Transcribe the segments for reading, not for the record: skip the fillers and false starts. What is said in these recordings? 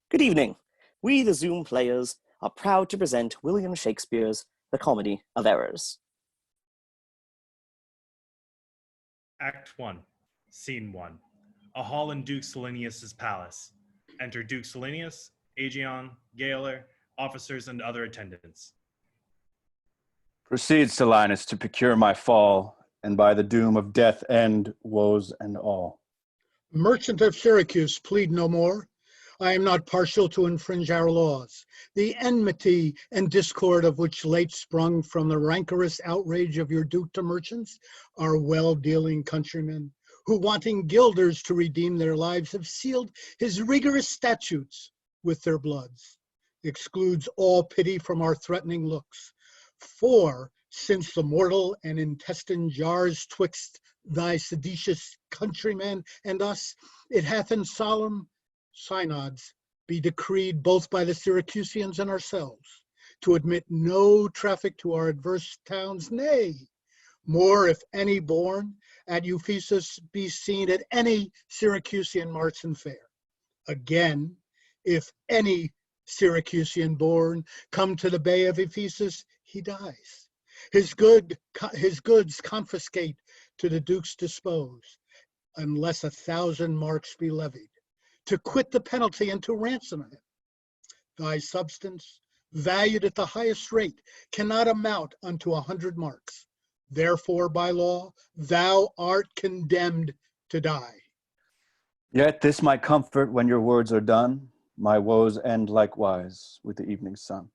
Good evening. We, the Zoom players, are proud to present William Shakespeare's The Comedy of Errors. Act 1, Scene 1. A hall in Duke Solinus' palace. Enter Duke Solinus, Aegeon, Gaoler, officers, and other attendants. Proceed, Solinus, to procure my fall, and by the doom of death end woes and all. Merchant of Syracuse, plead no more. I am not partial to infringe our laws. The enmity and discord of which late sprung from the rancorous outrage of your duke to merchants, our well-dealing countrymen, who wanting guilders to redeem their lives have sealed his rigorous statutes with their bloods, excludes all pity from our threatening looks. For, since the mortal and intestine jars twixt thy seditious countrymen and us, it hath in solemn synods be decreed both by the Syracusians and ourselves to admit no traffic to our adverse towns, nay, more if any born at Ephesus be seen at any Syracusian marts and fair. Again, if any Syracusian born come to the bay of Ephesus, he dies. His goods confiscate to the duke's dispose, unless 1,000 marks be levied, to quit the penalty and to ransom him. Thy substance, valued at the highest rate, cannot amount unto 100 marks. Therefore, by law, thou art condemned to die. Yet this my comfort when your words are done, my woes end likewise with the evening sun.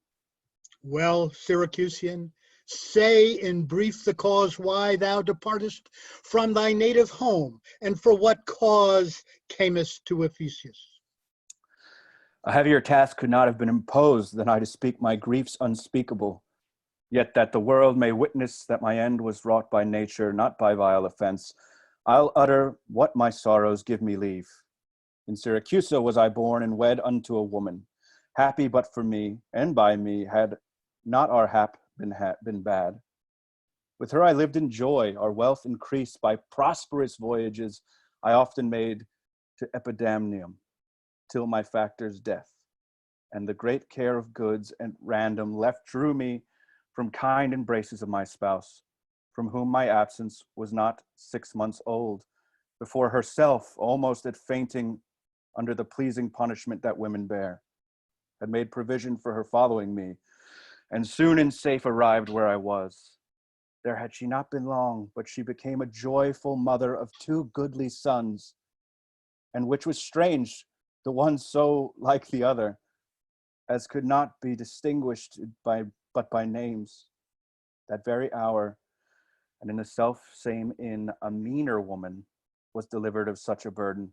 Well, Syracusian, say in brief the cause why thou departest from thy native home, and for what cause camest to Ephesus. A heavier task could not have been imposed than I to speak my griefs unspeakable, yet that the world may witness that my end was wrought by nature, not by vile offense, I'll utter what my sorrows give me leave. In Syracusa was I born and wed unto a woman, happy but for me, and by me had not our hap been bad. With her I lived in joy, our wealth increased by prosperous voyages I often made to Epidamnium, till my factor's death, and the great care of goods at random left drew me from kind embraces of my spouse, from whom my absence was not 6 months old, before herself, almost at fainting under the pleasing punishment that women bear, had made provision for her following me, and soon in safe arrived where I was. There had she not been long, but she became a joyful mother of 2 goodly sons, and which was strange, the one so like the other, as could not be distinguished but by names. That very hour, and in the self same inn, a meaner woman was delivered of such a burden.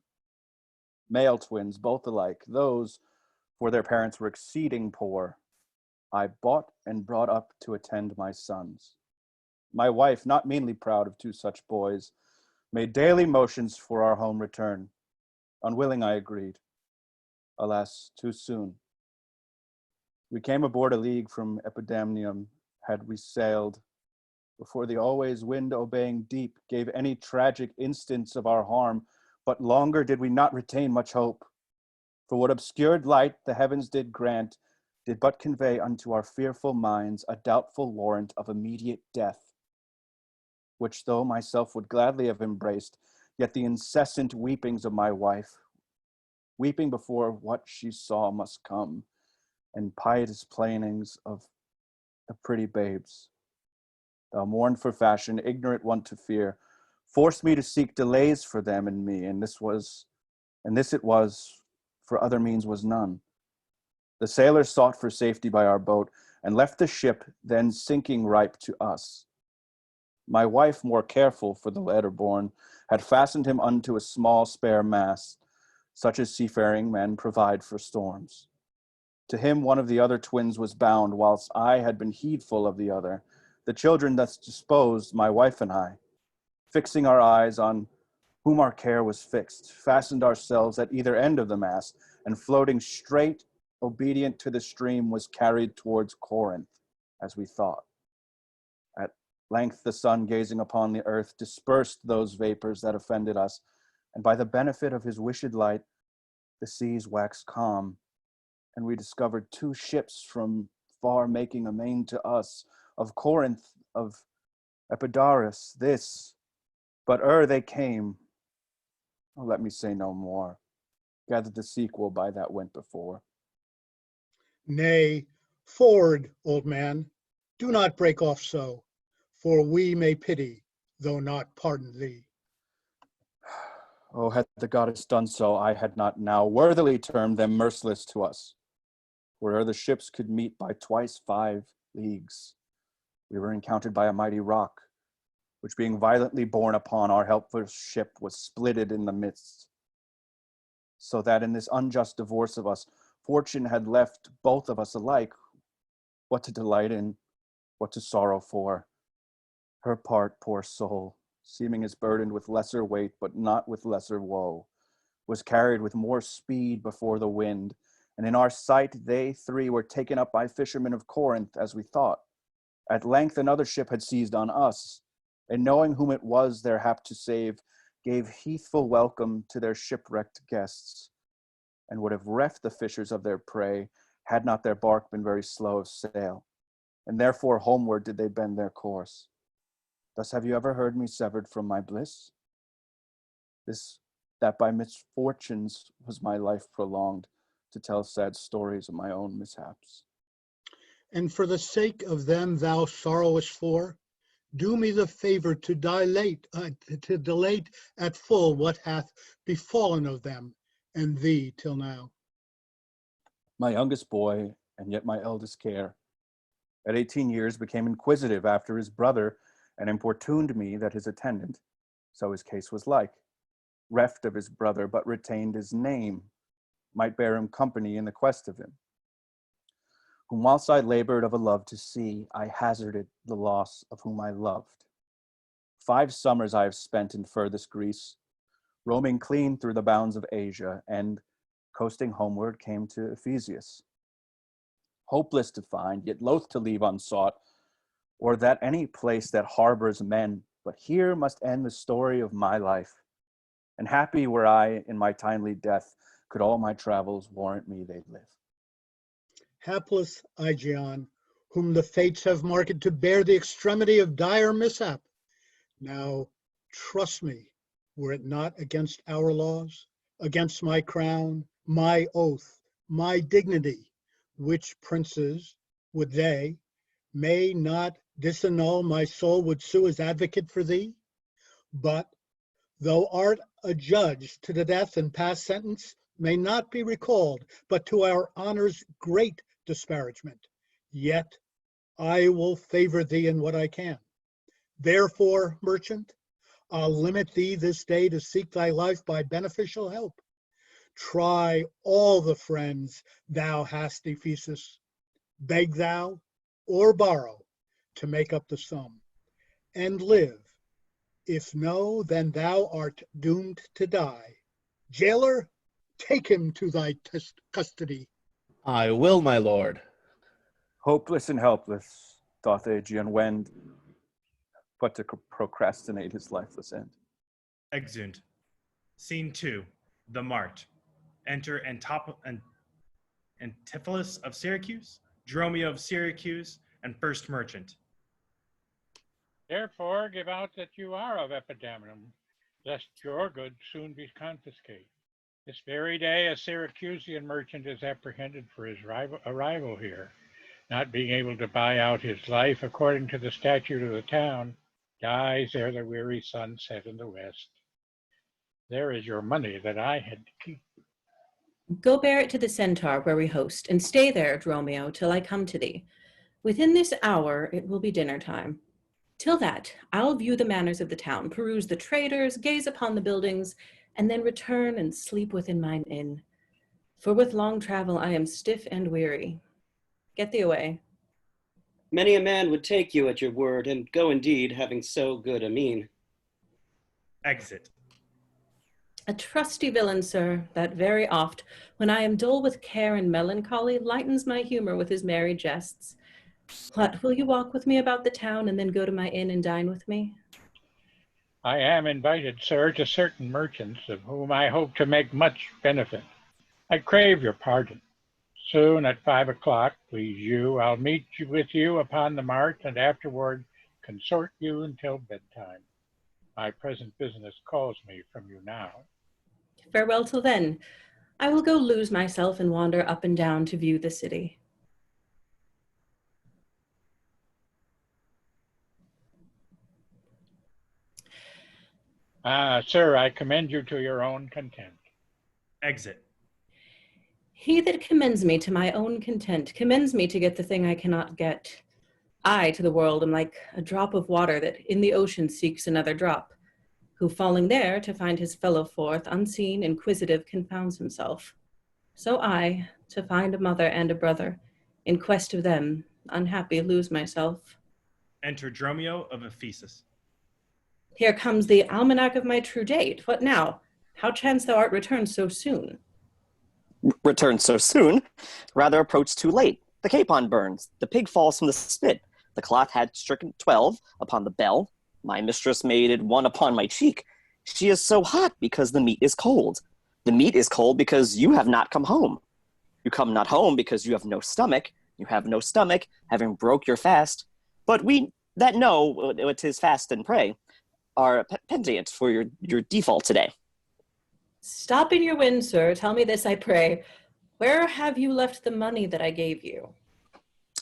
Male twins, both alike, those, for their parents were exceeding poor, I bought and brought up to attend my sons. My wife, not meanly proud of 2 such boys, made daily motions for our home return. Unwilling I agreed. Alas, too soon. We came aboard a league from Epidamnium, had we sailed, before the always wind obeying deep gave any tragic instance of our harm, but longer did we not retain much hope. For what obscured light the heavens did grant, did but convey unto our fearful minds a doubtful warrant of immediate death, which though myself would gladly have embraced, yet the incessant weepings of my wife, weeping before what she saw must come, and pietous plainings of the pretty babes, thou mourn for fashion, ignorant one to fear, forced me to seek delays for them and me, and this it was, for other means was none. The sailors sought for safety by our boat, and left the ship then sinking ripe to us. My wife, more careful for the latter born, had fastened him unto a small spare mast, such as seafaring men provide for storms. To him one of the other twins was bound, whilst I had been heedful of the other. The children thus disposed, my wife and I, fixing our eyes on whom our care was fixed, fastened ourselves at either end of the mast, and floating straight, obedient to the stream, was carried towards Corinth, as we thought. At length the sun, gazing upon the earth, dispersed those vapors that offended us, and by the benefit of his wished light, the seas waxed calm, and we discovered 2 ships from far making amain to us, of Corinth, of Epidaurus, this. But ere they came, oh, let me say no more, gathered the sequel by that went before. Nay, forward, old man, do not break off so, for we may pity, though not pardon thee. Oh, had the goddess done so, I had not now worthily termed them merciless to us. Where'er the ships could meet by twice 5 leagues, we were encountered by a mighty rock, which being violently borne upon our helpless ship was splitted in the midst. So that in this unjust divorce of us, fortune had left both of us alike, what to delight in, what to sorrow for. Her part, poor soul, seeming as burdened with lesser weight, but not with lesser woe, was carried with more speed before the wind, and in our sight they 3 were taken up by fishermen of Corinth, as we thought. At length another ship had seized on us, and knowing whom it was their hap to save, gave heathful welcome to their shipwrecked guests, and would have reft the fishers of their prey, had not their bark been very slow of sail, and therefore homeward did they bend their course. Thus have you ever heard me severed from my bliss? This, that by misfortunes was my life prolonged, to tell sad stories of my own mishaps. And for the sake of them thou sorrowest for, do me the favor to dilate at full what hath befallen of them and thee till now. My youngest boy, and yet my eldest care, at 18 years became inquisitive after his brother, and importuned me that his attendant, so his case was like, reft of his brother, but retained his name, might bear him company in the quest of him. Whom whilst I labored of a love to see, I hazarded the loss of whom I loved. 5 summers I have spent in furthest Greece, roaming clean through the bounds of Asia, and coasting homeward came to Ephesus. Hopeless to find, yet loath to leave unsought, or that any place that harbors men, but here must end the story of my life. And happy were I in my timely death, could all my travels warrant me they'd live. Hapless Aegeon, whom the fates have marked to bear the extremity of dire mishap. Now, trust me, were it not against our laws, against my crown, my oath, my dignity, which princes would they, may not disannul my soul would sue as advocate for thee? But, though art adjudged to the death and past sentence, may not be recalled, but to our honor's great disparagement, yet I will favor thee in what I can. Therefore, merchant, I'll limit thee this day to seek thy life by beneficial help. Try all the friends thou hast, Ephesus, beg thou or borrow to make up the sum, and live. If no, then thou art doomed to die. Jailer, take him to thy custody. I will, my lord. Hopeless and helpless, doth Aegeon wend, but to procrastinate his lifeless end. Exeunt. Scene 2. The Mart. Enter Antipholus of Syracuse, Dromio of Syracuse, and First Merchant. Therefore give out that you are of Epidamnum, lest your goods soon be confiscated. This very day a Syracusian merchant is apprehended for his arrival here, not being able to buy out his life according to the statute of the town, dies ere the weary sun set in the west. There is your money that I had to keep. Go bear it to the centaur where we host, and stay there, Dromio, till I come to thee. Within this hour it will be dinner time. Till that, I'll view the manners of the town, peruse the traders, gaze upon the buildings, and then return and sleep within mine inn. For with long travel I am stiff and weary. Get thee away. Many a man would take you at your word, and go indeed, having so good a mien. Exit. A trusty villain, sir, that very oft, when I am dull with care and melancholy, lightens my humor with his merry jests. What, will you walk with me about the town and then go to my inn and dine with me? I am invited, sir, to certain merchants of whom I hope to make much benefit. I crave your pardon. Soon at 5 o'clock, please you, I'll meet you with you upon the mart and afterward consort you until bedtime. My present business calls me from you now. Farewell till then. I will go lose myself and wander up and down to view the city. Sir, I commend you to your own content. Exit. He that commends me to my own content commends me to get the thing I cannot get. I to the world am like a drop of water that in the ocean seeks another drop, who falling there to find his fellow forth, unseen, inquisitive, confounds himself. So I, to find a mother and a brother, in quest of them, unhappy lose myself. Enter Dromio of Ephesus. Here comes the almanac of my true date. What now? How chance thou art returned so soon? Returned so soon? Rather approach too late. The capon burns. The pig falls from the spit. The clock had stricken 12 upon the bell. My mistress made it 1 upon my cheek. She is so hot because the meat is cold. The meat is cold because you have not come home. You come not home because you have no stomach. You have no stomach, having broke your fast. But we that know it is fast and pray are penitent for your default today. Stop in your wind, sir. Tell me this, I pray. Where have you left the money that I gave you?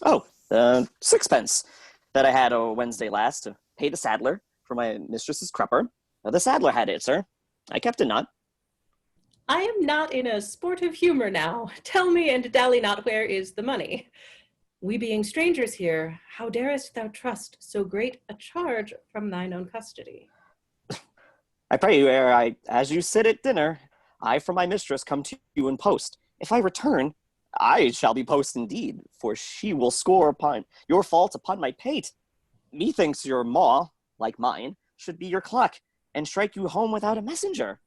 Oh, 6pence that I had Wednesday last to pay the saddler for my mistress's crupper. The saddler had it, sir. I kept it not. I am not in a sportive humor now. Tell me and dally not, where is the money? We being strangers here, how darest thou trust so great a charge from thine own custody? I pray you, ere as you sit at dinner, I from my mistress come to you in post. If I return, I shall be post indeed, for she will score upon your fault upon my pate. Methinks your maw, like mine, should be your clock, and strike you home without a messenger.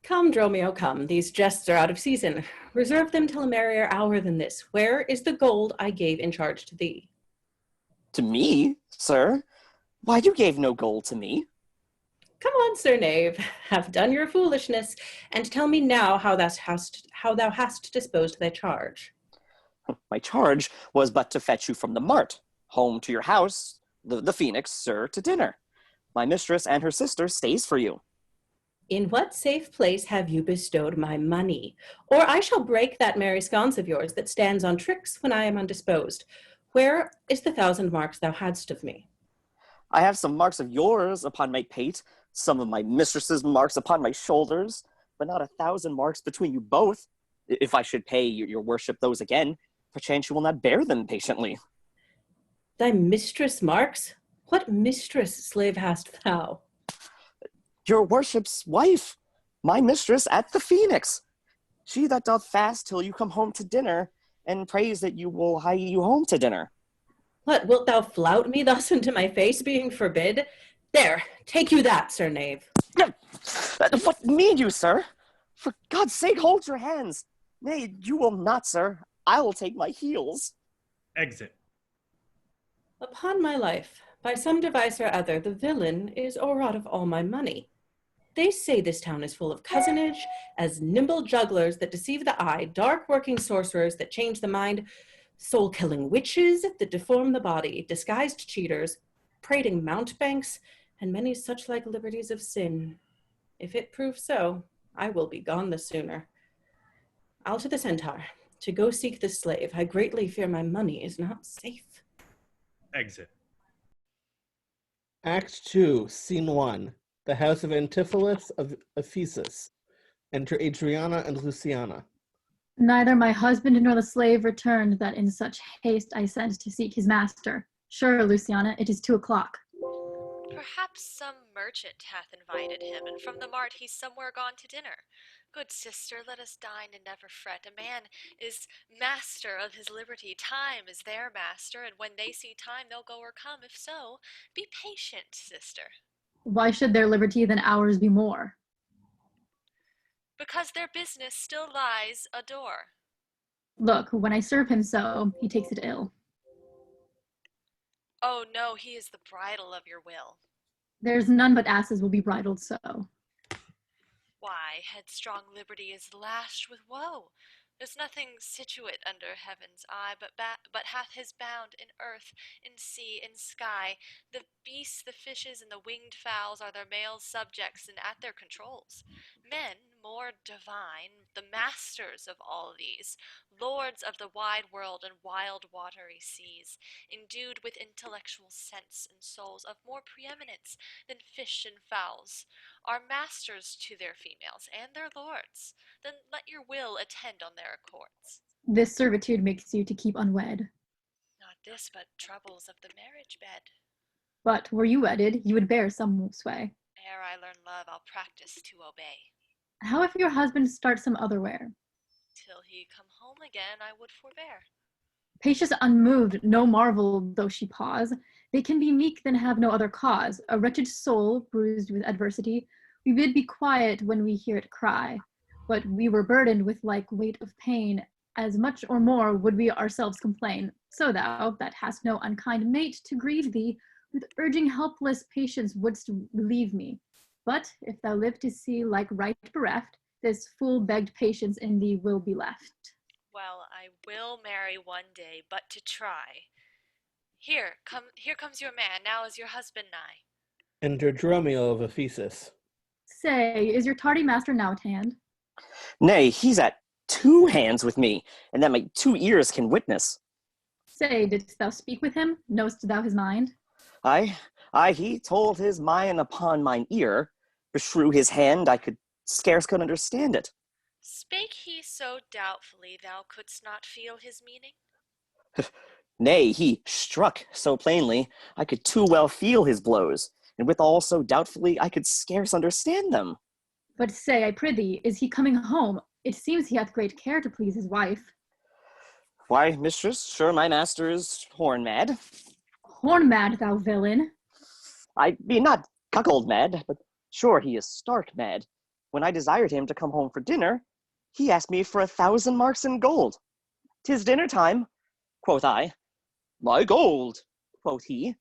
Come, Dromio, come. These jests are out of season. Reserve them till a merrier hour than this. Where is the gold I gave in charge to thee? To me, sir? Why, you gave no gold to me. Come on, sir knave, have done your foolishness, and tell me now how thou hast disposed thy charge. My charge was but to fetch you from the mart, home to your house, the Phoenix, sir, to dinner. My mistress and her sister stays for you. In what safe place have you bestowed my money? Or I shall break that merry sconce of yours that stands on tricks when I am undisposed. Where is the 1,000 marks thou hadst of me? I have some marks of yours upon my pate, some of my mistress's marks upon my shoulders, but not 1,000 marks between you both. If I should pay your worship those again, perchance you will not bear them patiently. Thy mistress marks? What mistress, slave, hast thou? Your worship's wife, my mistress at the Phoenix. She that doth fast till you come home to dinner, and prays that you will hie you home to dinner. What, wilt thou flout me thus into my face, being forbid? There, take you that, sir knave. What mean you, sir? For God's sake, hold your hands. Nay, you will not, sir. I will take my heels. Exit. Upon my life, by some device or other, the villain is o'erwrought of all my money. They say this town is full of cozenage, as nimble jugglers that deceive the eye, dark working sorcerers that change the mind, soul-killing witches that deform the body, disguised cheaters, prating mountebanks, and many such like liberties of sin. If it prove so, I will be gone the sooner. I'll to the centaur, to go seek this slave. I greatly fear my money is not safe. Exit. Act 2, Scene 1. The house of Antipholus of Ephesus. Enter Adriana and Luciana. Neither my husband nor the slave returned that in such haste I sent to seek his master. Sure, Luciana, it is 2 o'clock. Perhaps some merchant hath invited him, and from the mart he's somewhere gone to dinner. Good sister, let us dine and never fret. A man is master of his liberty. Time is their master, and when they see time, they'll go or come. If so, be patient, sister. Why should their liberty than ours be more? Because their business still lies a door. Look, when I serve him so, he takes it ill. Oh no, he is the bridle of your will. There's none but asses will be bridled so. Why, headstrong liberty is lashed with woe. There's nothing situate under heaven's eye, but hath his bound in earth, in sea, in sky. The beasts, the fishes, and the winged fowls are their male subjects and at their controls. Men, more divine, the masters of all these, lords of the wide world and wild watery seas, endued with intellectual sense and souls of more preeminence than fish and fowls, are masters to their females and their lords. Then let your will attend on their accords. This servitude makes you to keep unwed. Not this, but troubles of the marriage bed. But were you wedded, you would bear some sway. Ere I learn love, I'll practice to obey. How if your husband starts some other where? Till he come home again, I would forbear. Patience unmoved, no marvel though she pause. They can be meek than have no other cause. A wretched soul, bruised with adversity, we bid be quiet when we hear it cry. But we were burdened with like weight of pain, as much or more would we ourselves complain. So thou, that hast no unkind mate to grieve thee, with urging helpless patience wouldst relieve me. But if thou live to see like right bereft, this full-begged patience in thee will be left. Well, I will marry one day, but to try. Here comes your man, now is your husband nigh. Enter Dromio of Ephesus. Say, is your tardy master now at hand? Nay, he's at 2 hands with me, and that my 2 ears can witness. Say, didst thou speak with him? Knowest thou his mind? Aye, he told his mind upon mine ear, beshrew his hand, I scarce could understand it. Spake he so doubtfully thou couldst not feel his meaning? Nay, he struck so plainly, I could too well feel his blows, and withal so doubtfully I could scarce understand them. But say, I prithee, is he coming home? It seems he hath great care to please his wife. Why, mistress, sure my master is horn mad. Horn mad, thou villain! I be not cuckold mad, but sure he is stark mad. When I desired him to come home for dinner, he asked me for 1,000 marks in gold. 'Tis dinner time, quoth I. My gold, quoth he.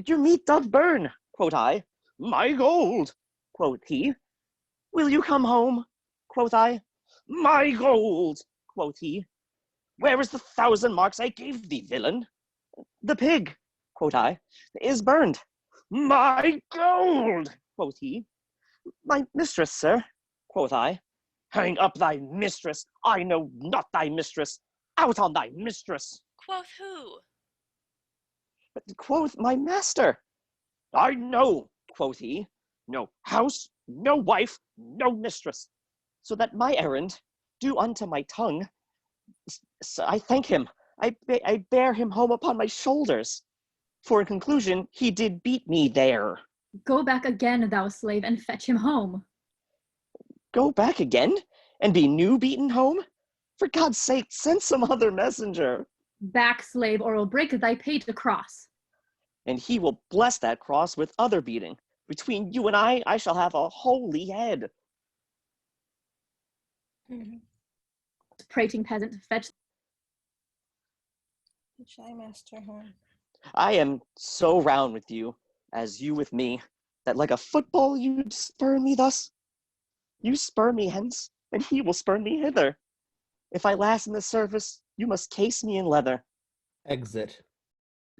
Your meat doth burn, quoth I. My gold, quoth he. Will you come home, quoth I. My gold, quoth he. Where is the 1,000 marks I gave thee, villain? The pig, quoth I, is burned. My gold, quoth he. My mistress, sir, quoth I. Hang up thy mistress. I know not thy mistress. Out on thy mistress. Quoth who? Quoth my master. I know, quoth he. No house, no wife, no mistress. So that my errand, due unto my tongue, I thank him. I bear him home upon my shoulders. For in conclusion, he did beat me there. Go back again, thou slave, and fetch him home. Go back again? And be new beaten home? For God's sake, send some other messenger. Back, slave, or will break thy pate across. And he will bless that cross with other beating. Between you and I shall have a holy head. Prating peasant, fetch. Shy master home. I am so round with you, as you with me, that like a football you'd spurn me thus. You spurn me hence, and he will spurn me hither. If I last in the service, you must case me in leather. Exit.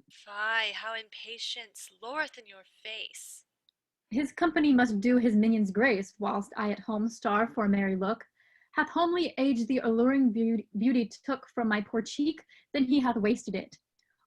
Fie, how impatience lureth in your face. His company must do his minions grace, whilst I at home starve for a merry look. Hath homely age the alluring beauty took from my poor cheek, then he hath wasted it.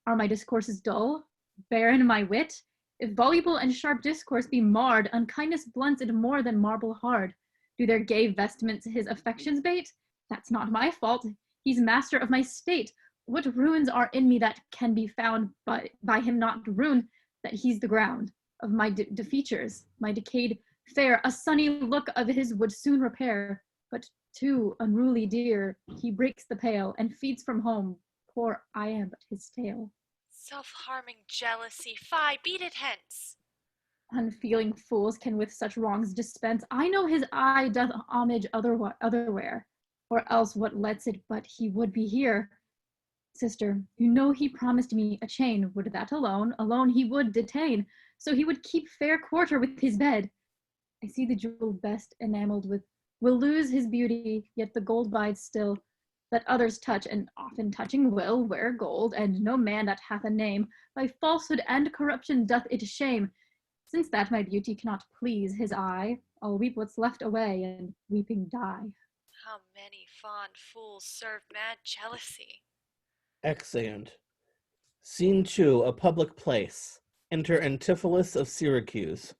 Are my discourses dull? Barren my wit? If voluble and sharp discourse be marred, unkindness blunts it more than marble hard. Do their gay vestments his affections bait? That's not my fault. He's master of my state. What ruins are in me that can be found by him not ruin, that he's the ground of my defeatures, my decayed fare. A sunny look of his would soon repair, but too unruly dear, he breaks the pale and feeds from home. Poor I am but his tale. Self-harming jealousy, fie, beat it hence. Unfeeling fools can with such wrongs dispense. I know his eye doth homage otherwhere, or else what lets it but he would be here. Sister, you know he promised me a chain. Would that alone he would detain, so he would keep fair quarter with his bed. I see the jewel best enameled with will lose his beauty, yet the gold bides still. Let others touch, and often touching will, wear gold, and no man that hath a name, by falsehood and corruption doth it shame. Since that my beauty cannot please his eye, I'll weep what's left away, and weeping die. How many fond fools serve mad jealousy? Exeunt. Scene 2, a public place. Enter Antipholus of Syracuse.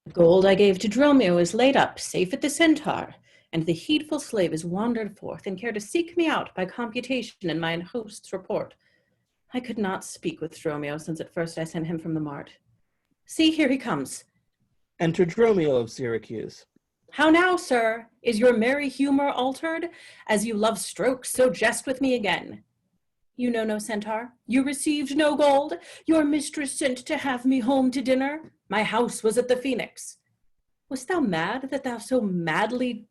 The gold I gave to Dromio is laid up, safe at the centaur, and the heedful slave is wandered forth, and care to seek me out by computation in mine host's report. I could not speak with Dromio since at first I sent him from the mart. See, here he comes. Enter Dromio of Syracuse. How now, sir? Is your merry humor altered? As you love strokes, so jest with me again. You know no centaur? You received no gold? Your mistress sent to have me home to dinner? My house was at the Phoenix. Wast thou mad that thou so madly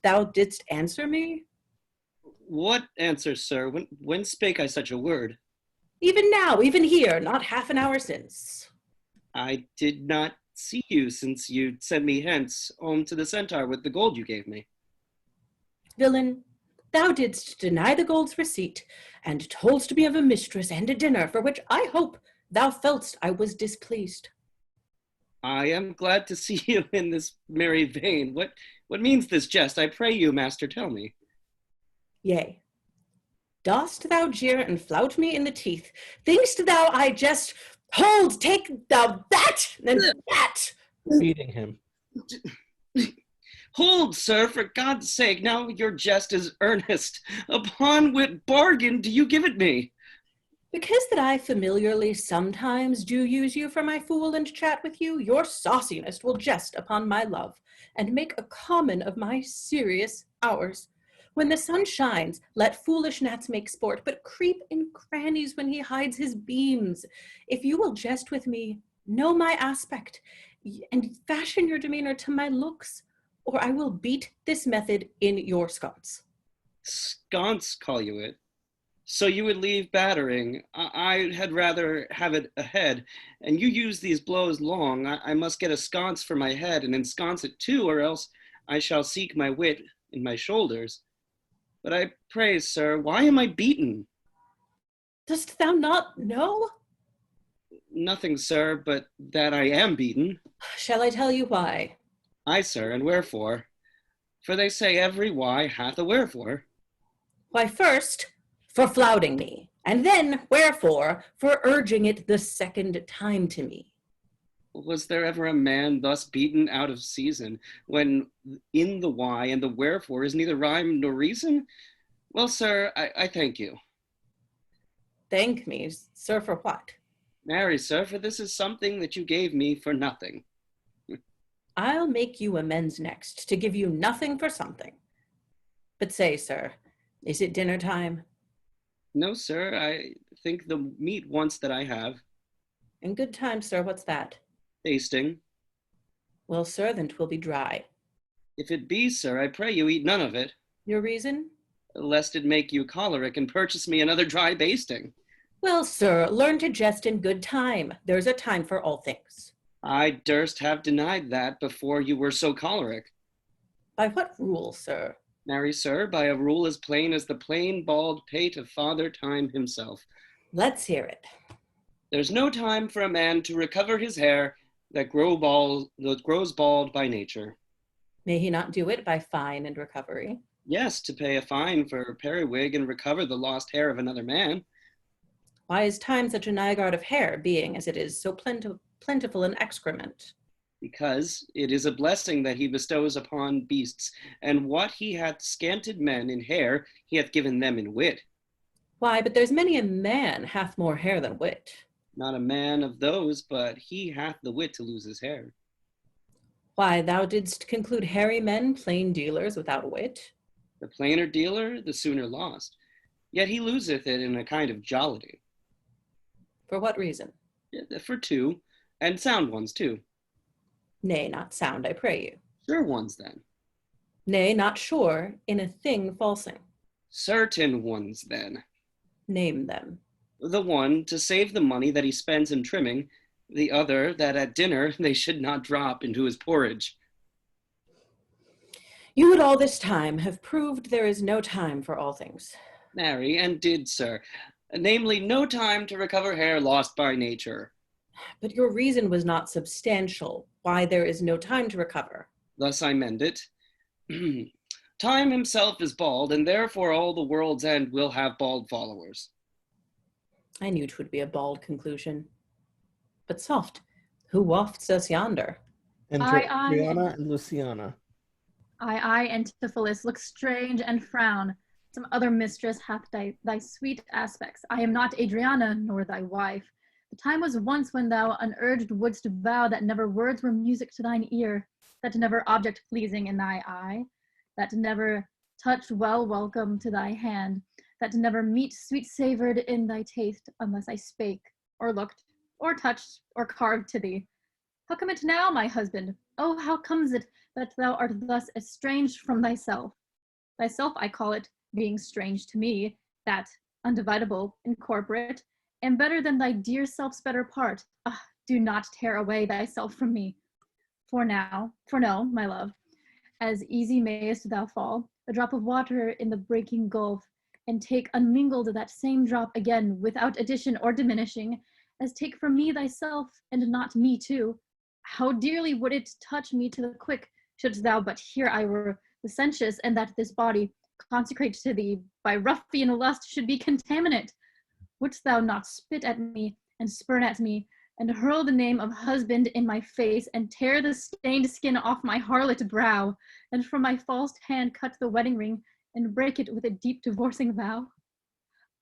thou didst answer me? What answer, sir? When spake I such a word? Even now, even here, not half an hour since. I did not see you since you sent me hence home to the centaur with the gold you gave me. Villain, thou didst deny the gold's receipt, and toldst me of a mistress and a dinner, for which I hope thou feltst I was displeased. I am glad to see you in this merry vein. What means this jest? I pray you, master, tell me. Yea. Dost thou jeer and flout me in the teeth? Thinkst thou I jest? Hold, take thou that, and that! Beating him. Hold, sir, for God's sake, now your jest is earnest. Upon what bargain do you give it me? Because that I familiarly sometimes do use you for my fool and chat with you, your sauciness will jest upon my love, and make a common of my serious hours. When the sun shines, let foolish gnats make sport, but creep in crannies when he hides his beams. If you will jest with me, know my aspect, and fashion your demeanor to my looks, or I will beat this method in your sconce. Sconce, call you it? So you would leave battering. I had rather have it ahead, and you use these blows long. I must get a sconce for my head, and ensconce it too, or else I shall seek my wit in my shoulders. But I pray, sir, why am I beaten? Dost thou not know? Nothing, sir, but that I am beaten. Shall I tell you why? Aye, sir, and wherefore? For they say every why hath a wherefore. Why, first, for flouting me, and then, wherefore, for urging it the second time to me. Was there ever a man thus beaten out of season, when in the why and the wherefore is neither rhyme nor reason? Well, sir, I thank you. Thank me, sir, for what? Marry, sir, for this is something that you gave me for nothing. I'll make you amends next, to give you nothing for something. But say, sir, is it dinner time? No, sir, I think the meat wants that I have. In good time, sir, what's that? Tasting. Well, sir, then 'twill be dry. If it be, sir, I pray you eat none of it, Your reason? lest it make you choleric and purchase me another dry basting. Well, sir, learn to jest in good time. There's a time for all things. I durst have denied that before you were so choleric. By what rule, sir? Marry, sir, by a rule as plain as the plain bald pate of Father Time himself. Let's hear it. There's no time for a man to recover his hair that grows bald by nature. May he not do it by fine and recovery? Yes, to pay a fine for a periwig and recover the lost hair of another man. Why is time such a nigard of hair, being as it is so plentiful in excrement? Because it is a blessing that he bestows upon beasts, and what he hath scanted men in hair, he hath given them in wit. Why, but there's many a man hath more hair than wit. Not a man of those, but he hath the wit to lose his hair. Why, thou didst conclude hairy men plain dealers without wit? The plainer dealer, the sooner lost. Yet he loseth it in a kind of jollity. For what reason? For two, and sound ones too. Nay, not sound, I pray you. Sure ones then. Nay, not sure, in a thing falsing. Certain ones then. Name them. The one, to save the money that he spends in trimming, the other, that at dinner they should not drop into his porridge. You would all this time have proved there is no time for all things. Marry, and did, sir. Namely, no time to recover hair lost by nature. But your reason was not substantial, why there is no time to recover. Thus I mend it. Time himself is bald, and therefore all the world's end will have bald followers. I knew 'twould be a bald conclusion. But soft, who wafts us yonder? Enter I, Adriana and Luciana. I, Antipholus, look strange and frown. Some other mistress hath thy sweet aspects. I am not Adriana, nor thy wife. The time was once when thou unurged wouldst vow that never words were music to thine ear, that never object pleasing in thy eye, that never touch well welcome to thy hand, that never meat sweet savored in thy taste, unless I spake, or looked, or touched, or carved to thee. How come it now, my husband? Oh, how comes it that thou art thus estranged from thyself? Thyself I call it, being strange to me, that, undividable, incorporate, am better than thy dear self's better part. Ah, do not tear away thyself from me. For no, my love, as easy mayest thou fall, a drop of water in the breaking gulf, and take unmingled that same drop again, without addition or diminishing, as take from me thyself, and not me too. How dearly would it touch me to the quick, shouldst thou but here I were licentious, and that this body, consecrate to thee by ruffian lust, should be contaminate. Wouldst thou not spit at me, and spurn at me, and hurl the name of husband in my face, and tear the stained skin off my harlot brow, and from my false hand cut the wedding ring, and break it with a deep divorcing vow?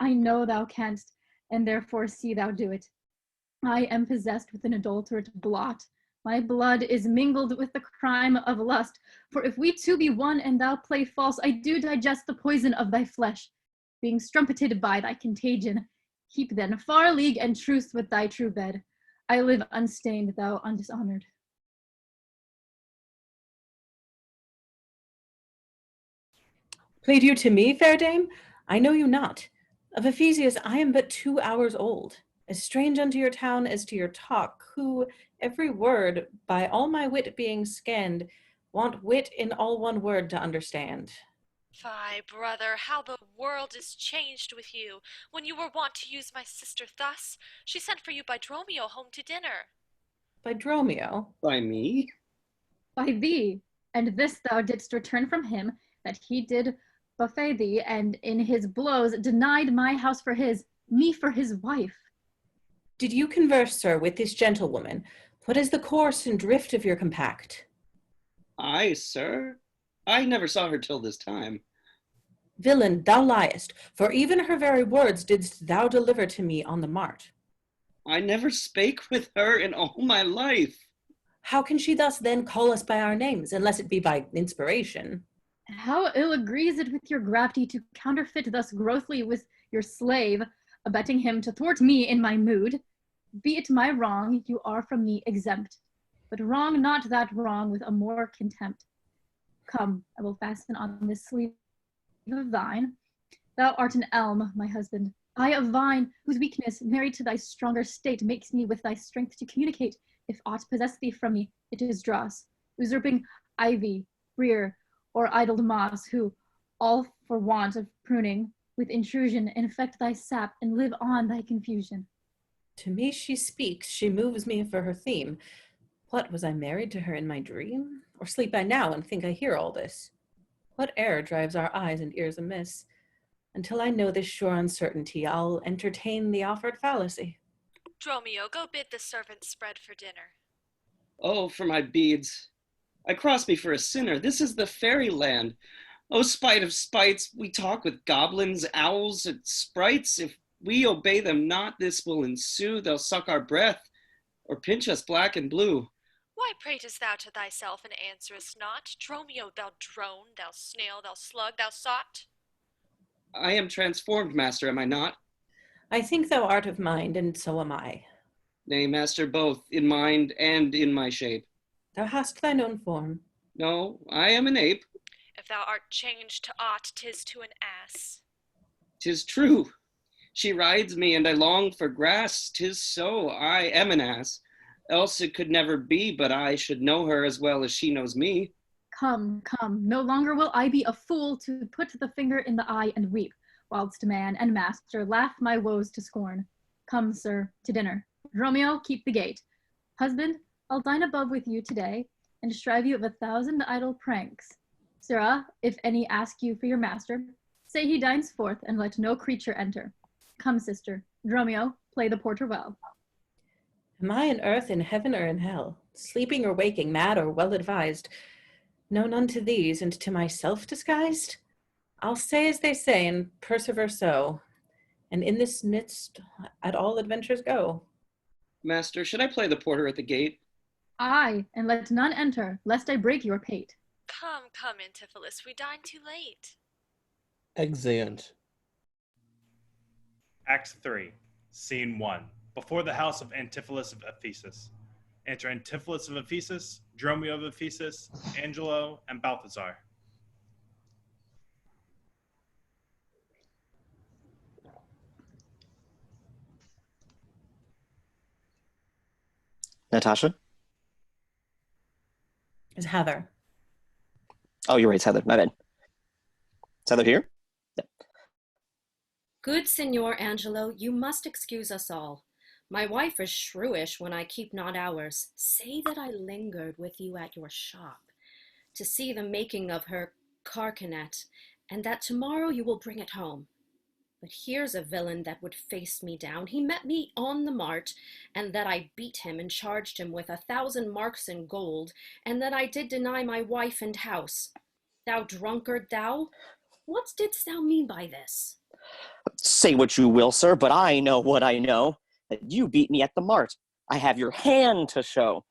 I know thou canst, and therefore see thou do it. I am possessed with an adulterate blot. My blood is mingled with the crime of lust, for if we two be one and thou play false, I do digest the poison of thy flesh, being strumpeted by thy contagion. Keep then far league and truce with thy true bed. I live unstained, thou undishonored. Plead you to me, fair dame? I know you not. Of Ephesus I am but 2 hours old, as strange unto your town as to your talk, who, every word, by all my wit being scanned, want wit in all one word to understand. Fie, brother, how the world is changed with you. When you were wont to use my sister thus, she sent for you by Dromio home to dinner. By Dromio? By me? By thee, and this thou didst return from him, that he did buffet thee, and in his blows denied my house for his, me for his wife. Did you converse, sir, with this gentlewoman? What is the course and drift of your compact? I, sir? I never saw her till this time. Villain, thou liest, for even her very words didst thou deliver to me on the mart. I never spake with her in all my life. How can she thus then call us by our names, unless it be by inspiration? How ill agrees it with your gravity to counterfeit thus grossly with your slave, abetting him to thwart me in my mood? Be it my wrong, you are from me exempt, but wrong not that wrong with a more contempt. Come, I will fasten on this sleeve of thine. Thou art an elm, my husband, I a vine, whose weakness, married to thy stronger state, makes me with thy strength to communicate. If aught possess thee from me, it is dross, usurping ivy, brier, or idled moss, who, all for want of pruning, with intrusion infect thy sap and live on thy confusion. To me she speaks, she moves me for her theme. What, was I married to her in my dream? Or sleep I now and think I hear all this? What error drives our eyes and ears amiss? Until I know this sure uncertainty, I'll entertain the offered fallacy. Dromio, go bid the servants spread for dinner. Oh, for my beads. I cross me for a sinner. This is the fairyland. Oh, spite of spites, we talk with goblins, owls, and sprites. If we obey them not, this will ensue. They'll suck our breath, or pinch us black and blue. Why pratest thou to thyself and answerest not? Dromio, thou drone, thou snail, thou slug, thou sot. I am transformed, master, am I not? I think thou art of mind, and so am I. Nay, master, both in mind and in my shape. Thou hast thine own form. No, I am an ape. If thou art changed to aught, 'tis to an ass. 'Tis true. She rides me, and I long for grass. 'Tis so, I am an ass. Else it could never be, but I should know her as well as she knows me. Come, come, no longer will I be a fool to put the finger in the eye and weep, whilst man and master laugh my woes to scorn. Come, sir, to dinner. Dromio, keep the gate. Husband, I'll dine above with you today, and strive you of 1,000 idle pranks. Sirrah, if any ask you for your master, say he dines forth, and let no creature enter. Come, sister. Dromio, play the porter well. Am I in earth, in heaven, or in hell? Sleeping or waking, mad or well advised? Known unto these, and to myself disguised? I'll say as they say, and persevere so, and in this midst at all adventures go. Master, should I play the porter at the gate? Aye, and let none enter, lest I break your pate. Come, come, Antipholus, we dine too late. Exeunt. Act 3, Scene 1. Before the house of Antipholus of Ephesus. Enter Antipholus of Ephesus, Dromio of Ephesus, Angelo, and Balthasar. Natasha? Is Heather. Oh, you're right, it's Heather. My bad. Is Heather here? Yeah. Good Signor Angelo, you must excuse us all. My wife is shrewish when I keep not hours. Say that I lingered with you at your shop to see the making of her carcanet, and that tomorrow you will bring it home. But here's a villain that would face me down. He met me on the mart, and that I beat him and charged him with 1,000 marks in gold, and that I did deny my wife and house. Thou drunkard, thou! What didst thou mean by this? Say what you will, sir, but I know what I know. That you beat me at the mart. I have your hand to show.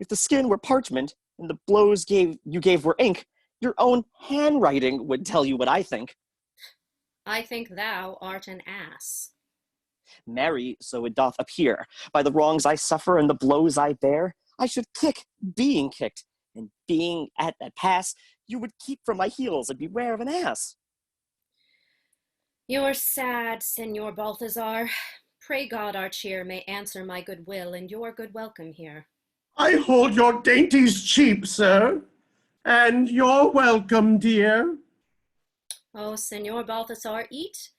If the skin were parchment, and the blows you gave were ink, your own handwriting would tell you what I think. I think thou art an ass. Marry, so it doth appear. By the wrongs I suffer and the blows I bear, I should kick, being kicked, and being at that pass, you would keep from my heels and beware of an ass. You're sad, Signor Balthasar. Pray God our cheer may answer my good will and your good welcome here. I hold your dainties cheap, sir, and you're welcome, dear. Oh, Signor Balthasar, eat.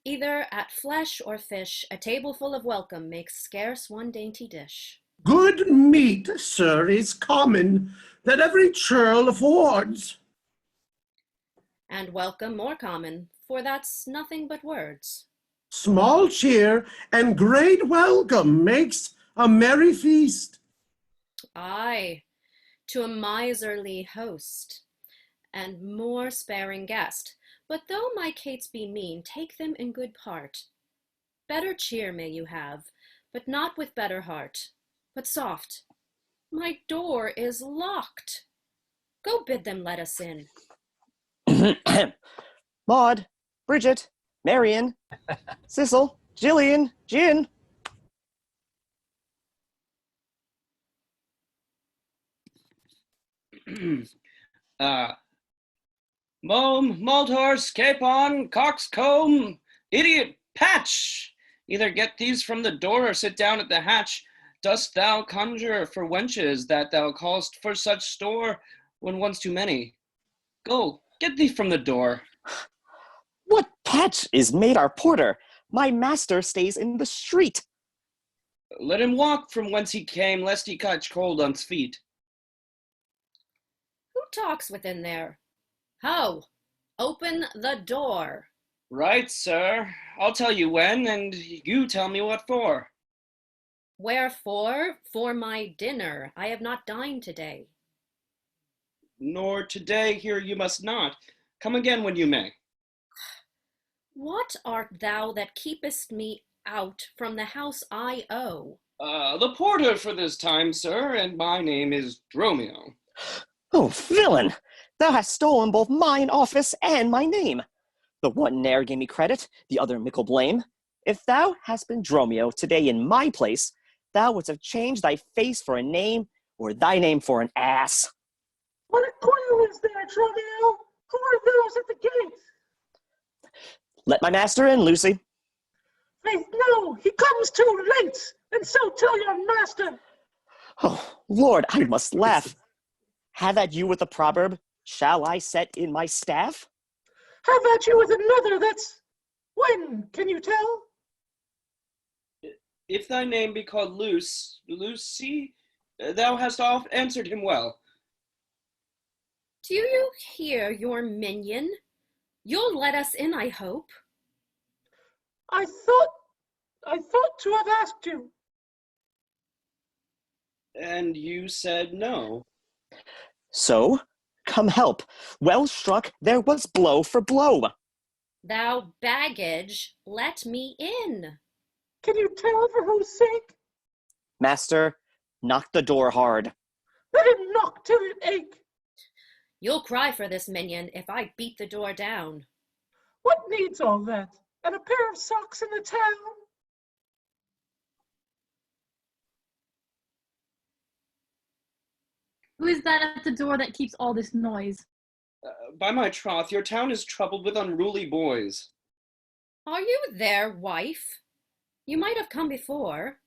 Either at flesh or fish, a tableful of welcome makes scarce one dainty dish. Good meat, sir, is common, that every churl affords. And welcome more common, for that's nothing but words. Small cheer and great welcome makes a merry feast. Aye, to a miserly host, and more sparing guest. But though my cates be mean, take them in good part. Better cheer may you have, but not with better heart. But soft, my door is locked. Go bid them let us in. Maud, Bridget, Marion, Sissel, Jillian, Gin. Mome, Malthorse, Capon, Coxcomb, Idiot, Patch! Either get these from the door or sit down at the hatch. Dost thou conjure for wenches that thou call'st for such store when once too many? Go, get thee from the door. What Patch is made our porter? My master stays in the street. Let him walk from whence he came, lest he catch cold on's feet. Who talks within there? Ho! Open the door. Right, sir. I'll tell you when, and you tell me what for. Wherefore? For my dinner. I have not dined today. Nor today here you must not. Come again when you may. What art thou that keepest me out from the house I owe? The porter for this time, sir, and my name is Dromio. Oh, villain! Thou hast stolen both mine office and my name. The one ne'er gave me credit, the other mickle blame. If thou hast been Dromio today in my place, thou wouldst have changed thy face for a name, or thy name for an ass. What a quail is there, Dromio? Who are those at the gate? Let my master in, Lucy. Faith, no, he comes too late, and so tell your master. Oh, Lord, I must laugh. Have at you with a proverb, shall I set in my staff? Have at you with another that's... When, can you tell? If thy name be called Luce, thou hast oft answered him well. Do you hear your minion? You'll let us in, I hope. I thought to have asked you. And you said no. So, come help. Well struck, there was blow for blow. Thou baggage, let me in. Can you tell for whose sake? Master, knock the door hard. Let him knock till it ache. You'll cry for this minion if I beat the door down. What needs all that? And a pair of socks in the town? Who is that at the door that keeps all this noise? By my troth, your town is troubled with unruly boys. Are you there, wife? You might have come before.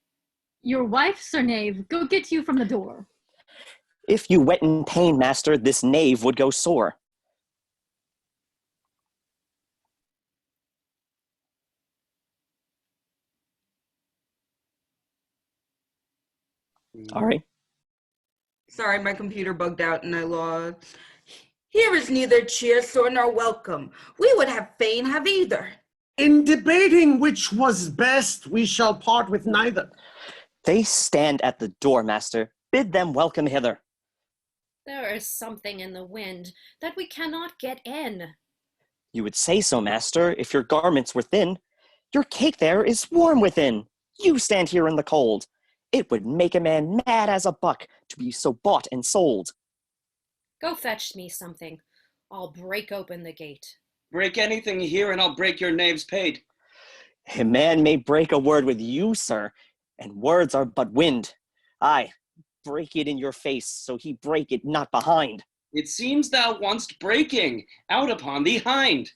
Your wife, Sir Knave, go get you from the door. If you wet in pain, master, this knave would go sore. Ari? Sorry, my computer bugged out and I logged. Here is neither cheer, sore, nor welcome. We would have fain have either. In debating which was best, we shall part with neither. They stand at the door, master. Bid them welcome hither. There is something in the wind that we cannot get in. You would say so, master, if your garments were thin. Your cake there is warm within. You stand here in the cold. It would make a man mad as a buck to be so bought and sold. Go fetch me something. I'll break open the gate. Break anything here and I'll break your knave's pate. A man may break a word with you, sir, and words are but wind. Aye, break it in your face, so he break it not behind. It seems thou want'st breaking, out upon thee hind.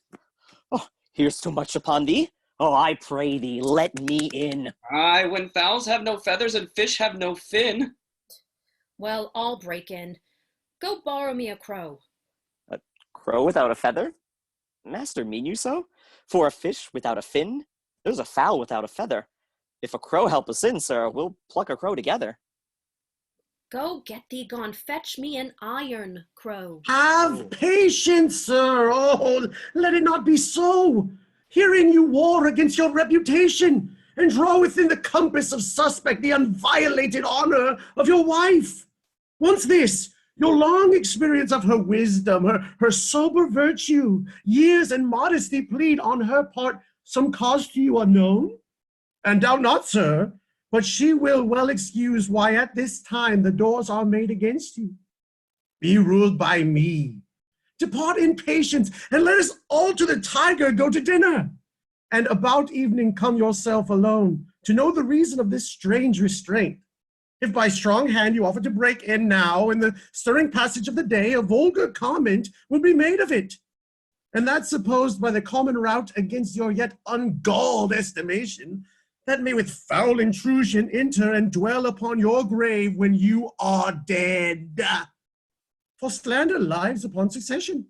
Oh, here's too much upon thee. Oh, I pray thee, let me in. Aye, when fowls have no feathers and fish have no fin. Well, I'll break in. Go borrow me a crow. A crow without a feather? Master, mean you so? For a fish without a fin? There's a fowl without a feather. If a crow help us in, sir, we'll pluck a crow together. Go get thee gone, fetch me an iron crow. Have patience, sir. Oh, let it not be so. Herein you war against your reputation and draw within the compass of suspect the unviolated honor of your wife. Once this, your long experience of her wisdom, her sober virtue, years and modesty plead on her part some cause to you unknown? And doubt not, sir, but she will well excuse why at this time the doors are made against you. Be ruled by me. Depart in patience, and let us all to the Tiger go to dinner. And about evening come yourself alone, to know the reason of this strange restraint. If by strong hand you offer to break in now, in the stirring passage of the day, a vulgar comment will be made of it. And that supposed by the common route against your yet ungalled estimation, that may with foul intrusion enter and dwell upon your grave when you are dead. For slander lives upon succession,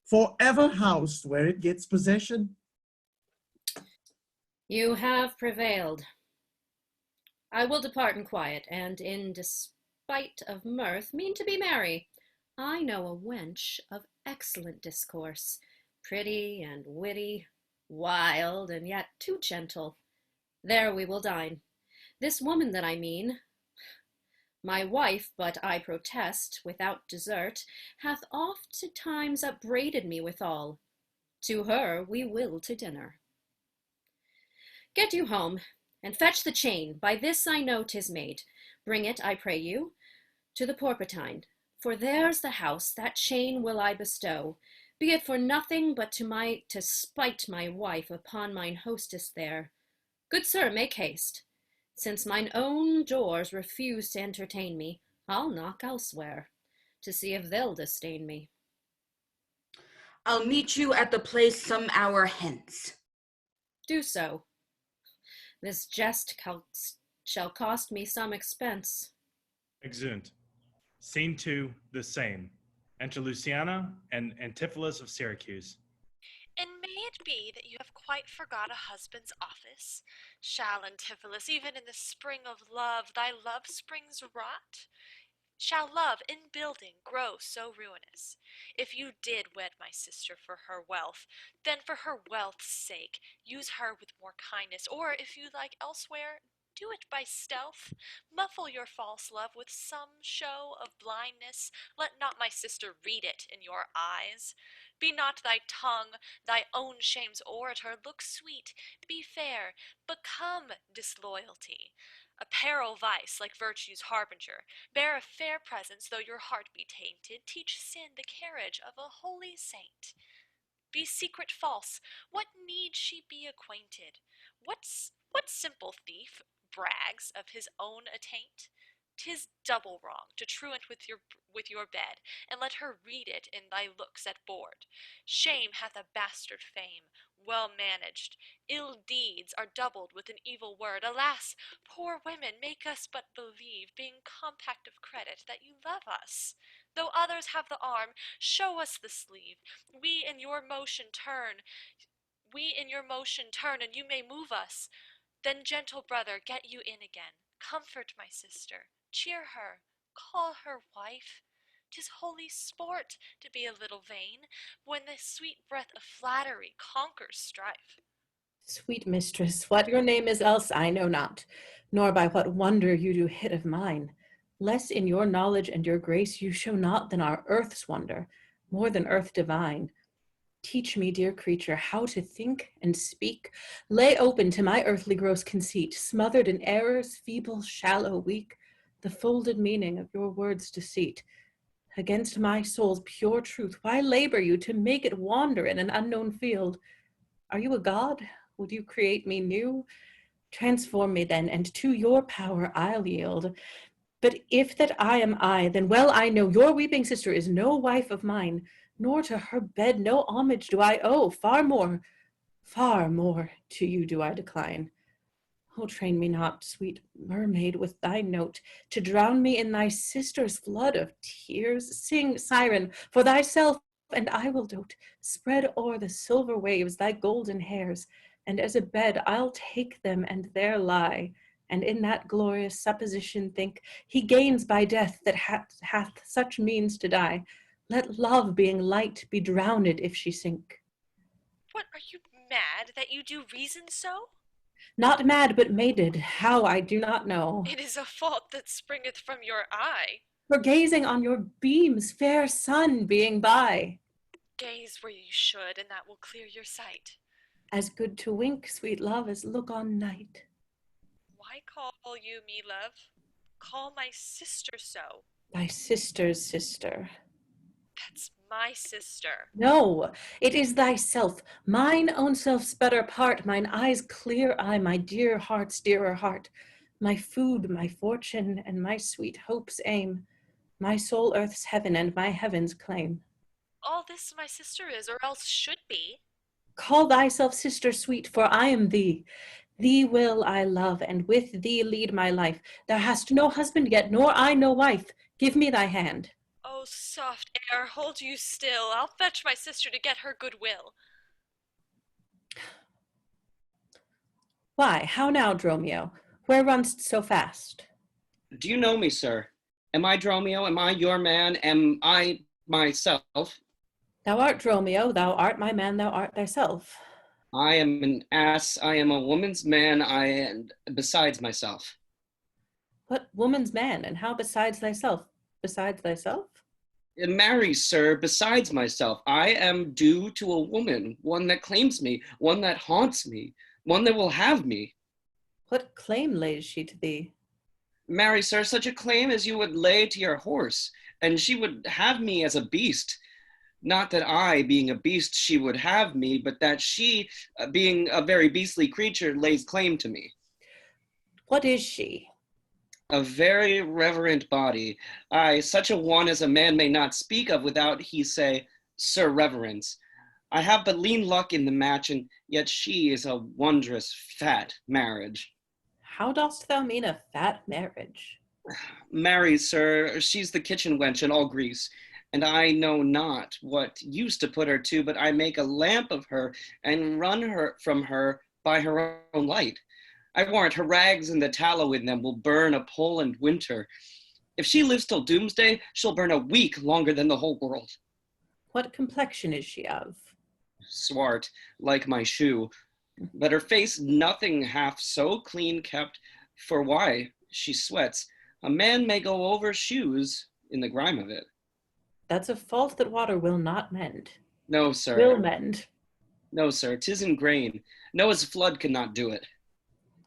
forever housed where it gets possession. You have prevailed. I will depart in quiet, and in despite of mirth, mean to be merry. I know a wench of excellent discourse, pretty and witty, wild and yet too gentle. There we will dine. This woman that I mean, my wife, but I protest, without desert, hath oft times upbraided me withal. To her we will to dinner. Get you home, and fetch the chain. By this I know 'tis made. Bring it, I pray you, to the Porpentine. For there's the house, that chain will I bestow, be it for nothing but to spite my wife upon mine hostess there. Good sir, make haste. Since mine own doors refuse to entertain me, I'll knock elsewhere, to see if they'll disdain me. I'll meet you at the place some hour hence. Do so. This jest shall cost me some expense. Exeunt. Scene 2, the same. Enter Luciana and Antipholus of Syracuse. And may it be that you have quite forgot a husband's office? Shall, Antipholus, even in the spring of love, thy love springs rot? Shall love in building grow so ruinous? If you did wed my sister for her wealth, then for her wealth's sake use her with more kindness, or if you like elsewhere, do it by stealth. Muffle your false love with some show of blindness. Let not my sister read it in your eyes. Be not thy tongue thy own shame's orator. Look sweet, be fair, become disloyalty. Apparel vice like virtue's harbinger. Bear a fair presence, though your heart be tainted. Teach sin the carriage of a holy saint. Be secret false. What need she be acquainted? What simple thief brags of his own attaint? 'Tis double wrong to truant with your bed, and let her read it in thy looks at board. Shame hath a bastard fame, well managed. Ill deeds are doubled with an evil word. Alas, poor women, make us but believe, being compact of credit, that you love us. Though others have the arm, show us the sleeve. We in your motion turn, and you may move us. Then, gentle brother, get you in again. Comfort my sister, cheer her, call her wife. 'Tis holy sport to be a little vain, when the sweet breath of flattery conquers strife. Sweet mistress, what your name is else I know not, nor by what wonder you do hit of mine. Less in your knowledge and your grace you show not than our earth's wonder, more than earth divine. Teach me, dear creature, how to think and speak. Lay open to my earthly gross conceit, smothered in errors, feeble, shallow, weak, the folded meaning of your words' deceit. Against my soul's pure truth, why labor you to make it wander in an unknown field? Are you a god? Would you create me new? Transform me then, and to your power I'll yield. But if that I am I, then well I know your weeping sister is no wife of mine, nor to her bed no homage do I owe. Far more to you do I decline. Oh, train me not, sweet mermaid, with thy note, to drown me in thy sister's flood of tears. Sing, siren, for thyself, and I will dote. Spread o'er the silver waves thy golden hairs, and as a bed I'll take them and there lie, and in that glorious supposition think, he gains by death that hath such means to die. Let love, being light, be drowned if she sink. What, are you mad that you do reason so? Not mad, but mated, how I do not know. It is a fault that springeth from your eye. For gazing on your beams, fair sun being by. Gaze where you should, and that will clear your sight. As good to wink, sweet love, as look on night. Why call you me love? Call my sister so. Thy sister's sister. That's my sister. No, it is thyself, mine own self's better part, mine eye's clear eye, my dear heart's dearer heart, my food, my fortune, and my sweet hope's aim, my soul earth's heaven, and my heaven's claim. All this my sister is, or else should be. Call thyself sister sweet, for I am thee. Thee will I love, and with thee lead my life. Thou hast no husband yet, nor I no wife. Give me thy hand. Oh, soft air, hold you still. I'll fetch my sister to get her goodwill. Why, how now, Dromio? Where run'st so fast? Do you know me, sir? Am I Dromio? Am I your man? Am I myself? Thou art Dromio, thou art my man, thou art thyself. I am an ass, I am a woman's man, besides myself. What woman's man, and how besides thyself? Besides thyself? Marry, sir, besides myself. I am due to a woman, one that claims me, one that haunts me, one that will have me. What claim lays she to thee? Marry, sir, such a claim as you would lay to your horse, and she would have me as a beast. Not that I, being a beast, she would have me, but that she, being a very beastly creature, lays claim to me. What is she? A very reverent body. Aye, such a one as a man may not speak of without he say, Sir Reverence. I have but lean luck in the match, and yet she is a wondrous fat marriage. How dost thou mean a fat marriage? Marry, sir, she's the kitchen wench in all Greece, and I know not what use to put her to, but I make a lamp of her and run her from her by her own light. I warrant her rags and the tallow in them will burn a Poland winter. If she lives till doomsday, she'll burn a week longer than the whole world. What complexion is she of? Swart, like my shoe, but her face nothing half so clean kept, for why she sweats. A man may go over shoes in the grime of it. That's a fault that water will not mend. No, sir. Will mend. No, sir, 'tis in grain. Noah's flood could not do it.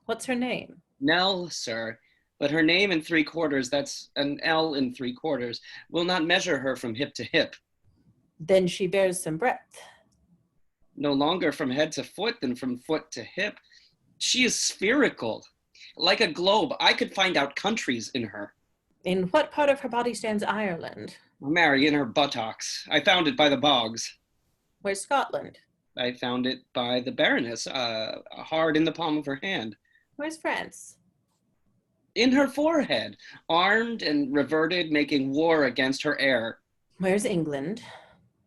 What's her name? Nell, sir, but her name in 3/4, that's an L in 3/4, will not measure her from hip to hip. Then she bears some breadth. No longer from head to foot than from foot to hip. She is spherical. Like a globe, I could find out countries in her. In what part of her body stands Ireland? Mary, in her buttocks. I found it by the bogs. Where's Scotland? I found it by the Baroness, hard in the palm of her hand. Where's France? In her forehead, armed and reverted, making war against her heir. Where's England?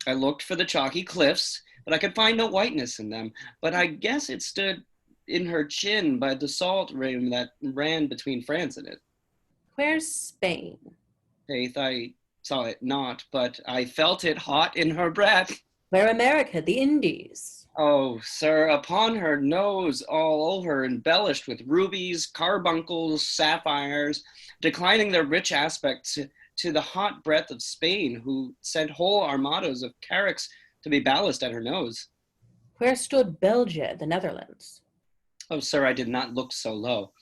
I looked for the chalky cliffs, but I could find no whiteness in them. But I guess it stood in her chin by the salt rim that ran between France and it. Where's Spain? Faith, I saw it not, but I felt it hot in her breath. Where America, the Indies? Oh, sir, upon her nose, all over, embellished with rubies, carbuncles, sapphires, declining their rich aspect to the hot breath of Spain, who sent whole armados of carracks to be ballast at her nose. Where stood Belgia, the Netherlands? Oh, sir, I did not look so low.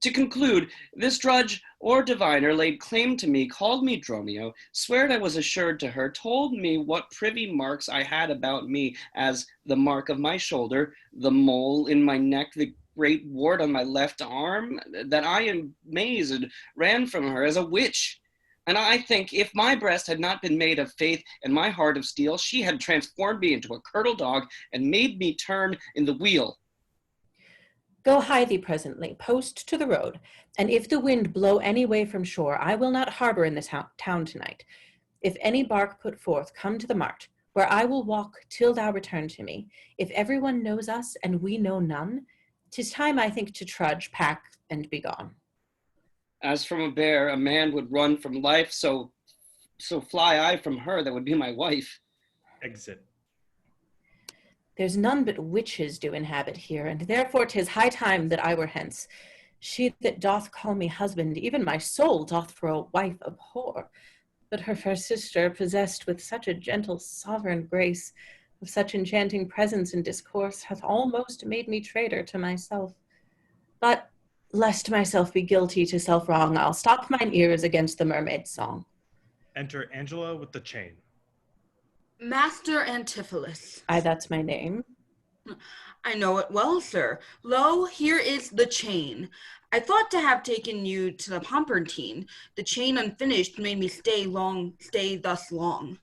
To conclude, this drudge or diviner laid claim to me, called me Dromio, sweared I was assured to her, told me what privy marks I had about me, as the mark of my shoulder, the mole in my neck, the great wart on my left arm, that I amazed ran from her as a witch. And I think if my breast had not been made of faith and my heart of steel, she had transformed me into a curdle dog and made me turn in the wheel. Go hie thee presently, post to the road, and if the wind blow any way from shore, I will not harbor in this town tonight. If any bark put forth, come to the mart, where I will walk till thou return to me. If everyone knows us and we know none, 'tis time, I think, to trudge, pack, and be gone. As from a bear, a man would run from life, so fly I from her that would be my wife. Exit. There's none but witches do inhabit here, and therefore 'tis high time that I were hence. She that doth call me husband, even my soul doth for a wife abhor. But her fair sister, possessed with such a gentle sovereign grace, of such enchanting presence and discourse, hath almost made me traitor to myself. But, lest myself be guilty to self-wrong, I'll stop mine ears against the mermaid's song. Enter Angelo with the chain. Master Antipholus. Aye, that's my name. I know it well, sir. Lo, here is the chain. I thought to have taken you to the Pompertine. The chain unfinished made me stay thus long.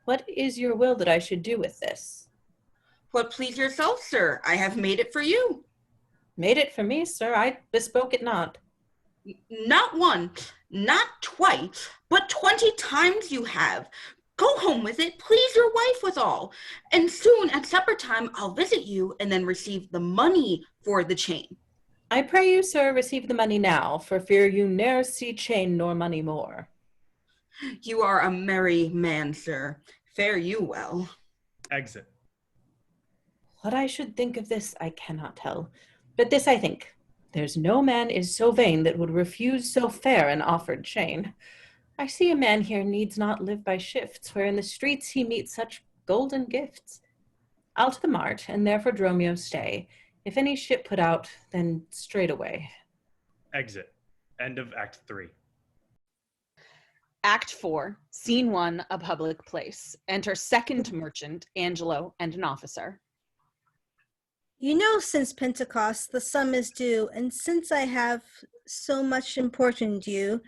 What is your will that I should do with this? What please yourself, sir. I have made it for you. Made it for me, sir. I bespoke it not. Not once, not twice, but 20 times you have. Go home with it, please your wife withal. And soon at supper time I'll visit you and then receive the money for the chain. I pray you, sir, receive the money now, for fear you ne'er see chain nor money more. You are a merry man, sir. Fare you well. Exit. What I should think of this I cannot tell, but this I think, there's no man is so vain that would refuse so fair an offered chain. I see a man here needs not live by shifts, where in the streets he meets such golden gifts. I'll to the mart, and there for Dromio stay. If any ship put out, then straight away. Exit. End of Act 3. Act 4, Scene 1, a public place. Enter second merchant, Angelo, and an officer. You know, since Pentecost, the sum is due, and since I have so much importuned you,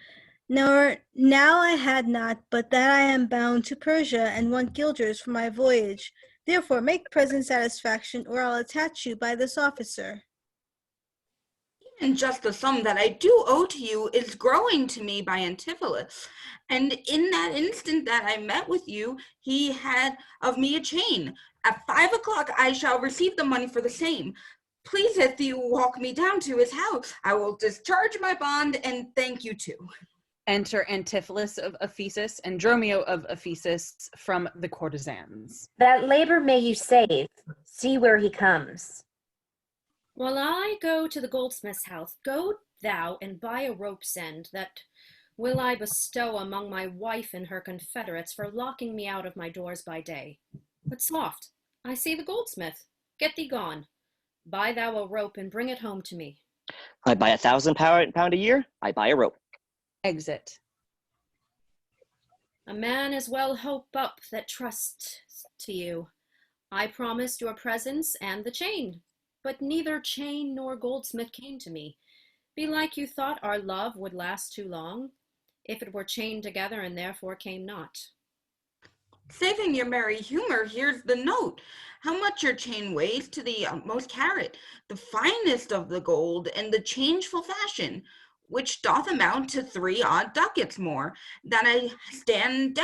nor now I had not, but that I am bound to Persia and want guilders for my voyage. Therefore make present satisfaction, or I'll attach you by this officer. And just the sum that I do owe to you is growing to me by Antipholus. And in that instant that I met with you, he had of me a chain. At 5 o'clock I shall receive the money for the same. Please, if you walk me down to his house, I will discharge my bond and thank you too. Enter Antipholus of Ephesus and Dromio of Ephesus from the courtesans. That labor may you save. See where he comes. While I go to the goldsmith's house, go thou and buy a rope's end that will I bestow among my wife and her confederates for locking me out of my doors by day. But soft, I see the goldsmith. Get thee gone. Buy thou a rope and bring it home to me. I buy £1,000 a year. I buy a rope. Exit. A man is well hope up that trusts to you. I promised your presence and the chain, but neither chain nor goldsmith came to me. Belike you thought our love would last too long, if it were chained together and therefore came not. Saving your merry humor, here's the note. How much your chain weighs to the utmost carat, the finest of the gold, and the changeful fashion, which doth amount to 3 odd ducats more, than I stand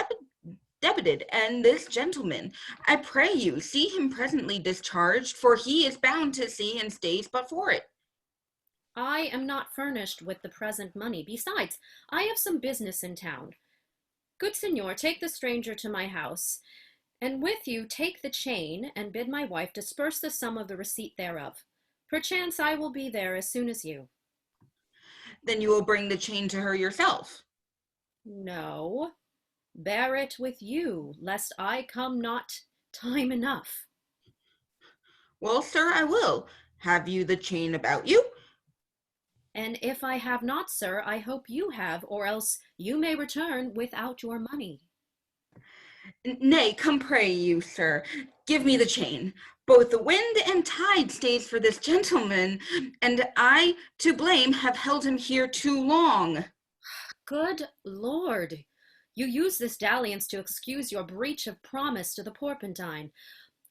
debited, and this gentleman, I pray you, see him presently discharged, for he is bound to see and stays but for it. I am not furnished with the present money. Besides, I have some business in town. Good signor, take the stranger to my house, and with you take the chain, and bid my wife disperse the sum of the receipt thereof. Perchance I will be there as soon as you. Then you will bring the chain to her yourself? No, bear it with you, lest I come not time enough. Well, sir, I will. Have you the chain about you? And if I have not, sir, I hope you have, or else you may return without your money. Nay, come pray you, sir, give me the chain. Both the wind and tide stays for this gentleman, and I, to blame, have held him here too long. Good Lord, you use this dalliance to excuse your breach of promise to the porpentine.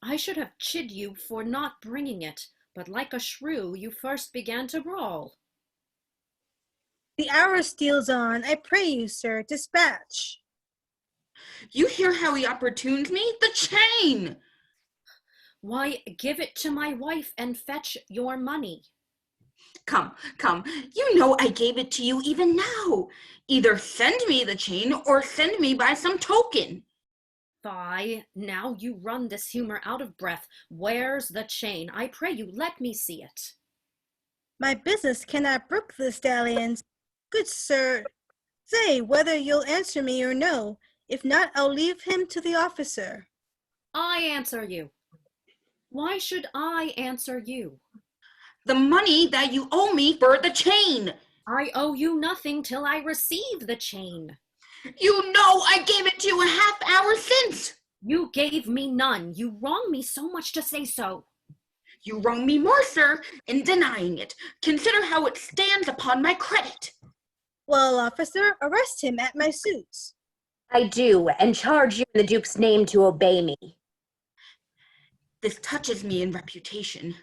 I should have chid you for not bringing it, but like a shrew, you first began to brawl. The hour steals on. I pray you, sir, dispatch. You hear how he opportunes me? The chain! Why, give it to my wife and fetch your money. Come, you know I gave it to you even now. Either send me the chain or send me by some token. Fie, now you run this humor out of breath. Where's the chain? I pray you, let me see it. My business cannot brook this dalliance. Good sir, say whether you'll answer me or no. If not, I'll leave him to the officer. I answer you. Why should I answer you? The money that you owe me for the chain. I owe you nothing till I receive the chain. You know I gave it to you a half hour since. You gave me none. You wrong me so much to say so. You wrong me more, sir, in denying it. Consider how it stands upon my credit. Well, officer, arrest him at my suits. I do, and charge you in the Duke's name to obey me. This touches me in reputation.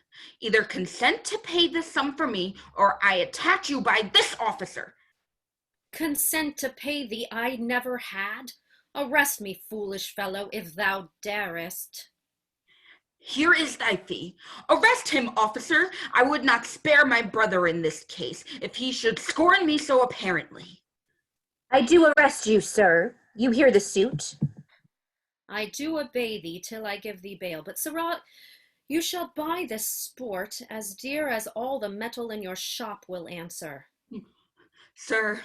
Either consent to pay this sum for me, or I attach you by this officer. Consent to pay thee I never had. Arrest me, foolish fellow, if thou darest. Here is thy fee. Arrest him, officer. I would not spare my brother in this case, if he should scorn me so apparently. I do arrest you, sir. You hear the suit? I do obey thee till I give thee bail, but sirrah, you shall buy this sport as dear as all the metal in your shop will answer. Sir,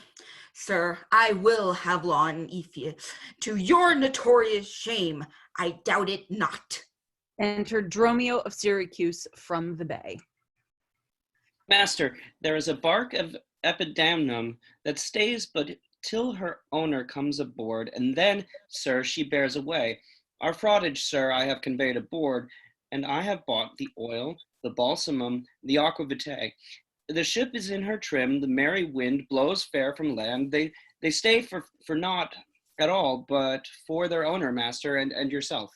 I will have law in Ephesus. To your notorious shame, I doubt it not. Enter Dromio of Syracuse from the bay. Master, there is a bark of Epidamnum that stays but till her owner comes aboard, and then, sir, she bears away. Our fraughtage, sir, I have conveyed aboard, and I have bought the oil, the balsamum, the aquavitae. The ship is in her trim, the merry wind blows fair from land. They stay for naught at all, but for their owner, master, and yourself.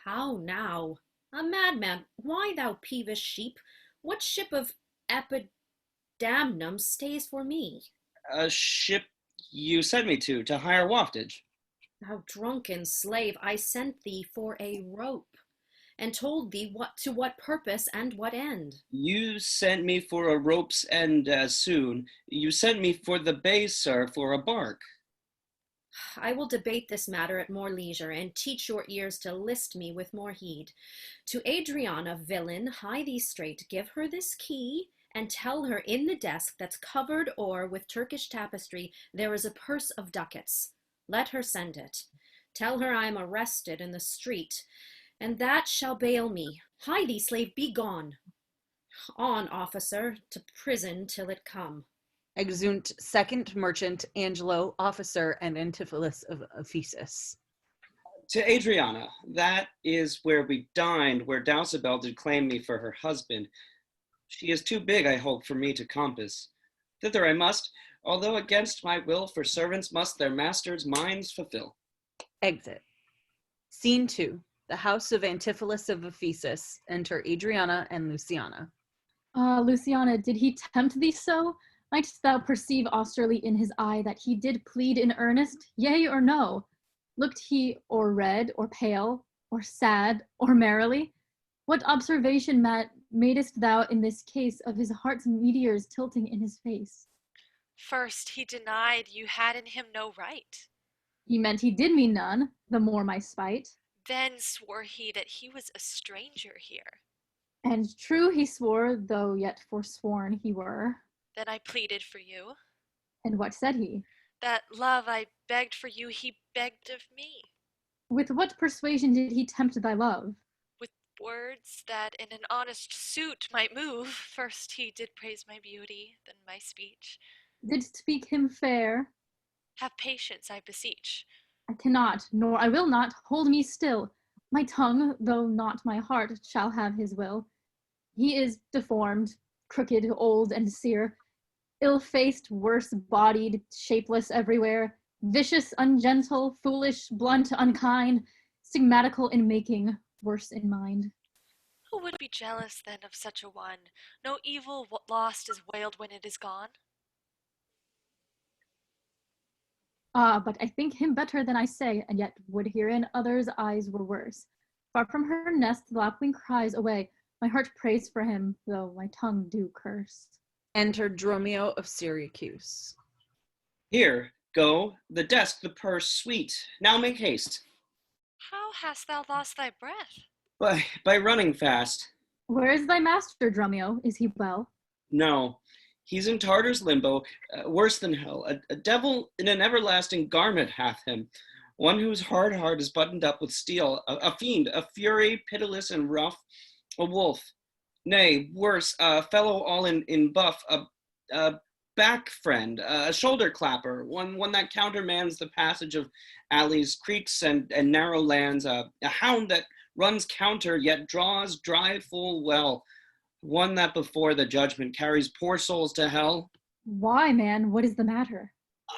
How now? A madman, why thou peevish sheep? What ship of damnum stays for me. A ship you sent me to hire waftage. Thou drunken slave, I sent thee for a rope, and told thee what purpose and what end. You sent me for a rope's end as soon. You sent me for the bay, sir, for a bark. I will debate this matter at more leisure, and teach your ears to list me with more heed. To Adriana, villain, hie thee straight, give her this key, and tell her in the desk that's covered o'er with Turkish tapestry there is a purse of ducats. Let her send it. Tell her I am arrested in the street, and that shall bail me. Hie thee, slave, be gone. On, officer, to prison till it come. Exeunt second merchant, Angelo, officer, and Antipholus of Ephesus. To Adriana, that is where we dined, where Dulcibel did claim me for her husband. She is too big, I hope, for me to compass. Thither I must, although against my will, for servants must their masters' minds fulfill. Exit. Scene 2. The house of Antipholus of Ephesus. Enter Adriana and Luciana. Luciana, did he tempt thee so? Mightst thou perceive austerely in his eye that he did plead in earnest, yea or no? Looked he or red, or pale, or sad, or merrily? What observation madest thou in this case of his heart's meteors tilting in his face? First, he denied you had in him no right. He meant he did me none, the more my spite. Then swore he that he was a stranger here. And true he swore, though yet forsworn he were. Then I pleaded for you. And what said he? That love I begged for you, he begged of me. With what persuasion did he tempt thy love? With words that in an honest suit might move. First he did praise my beauty, then my speech. Didst speak him fair? Have patience, I beseech. I cannot, nor I will not, hold me still. My tongue, though not my heart, shall have his will. He is deformed, crooked, old, and sere, ill-faced, worse-bodied, shapeless everywhere, vicious, ungentle, foolish, blunt, unkind, stigmatical in making, worse in mind. Who would be jealous then of such a one? No evil lost is wailed when it is gone. But I think him better than I say, and yet would herein others' eyes were worse. Far from her nest the lapwing cries away, my heart prays for him, though my tongue do curse. Enter Dromio of Syracuse. Here, go, the desk, the purse, sweet. Now make haste. How hast thou lost thy breath? By running fast. Where is thy master, Dromio? Is he well? No, he's in Tartar's limbo, worse than hell. A devil in an everlasting garment hath him. One whose hard heart is buttoned up with steel. A fiend, a fury, pitiless and rough. A wolf. Nay, worse, a fellow all in buff. A back friend, a shoulder clapper. One that countermands the passage of alleys, creeks, and narrow lands. A hound that runs counter, yet draws dry full well. One that before the judgment carries poor souls to hell. Why, man? What is the matter?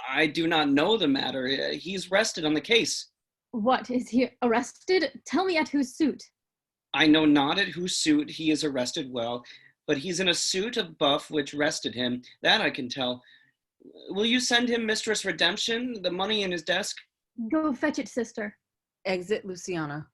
I do not know the matter. He's rested on the case. What, is he arrested? Tell me at whose suit? I know not at whose suit he is arrested well, but he's in a suit of buff which rested him, that I can tell. Will you send him Mistress Redemption, the money in his desk? Go fetch it, sister. Exit Luciana.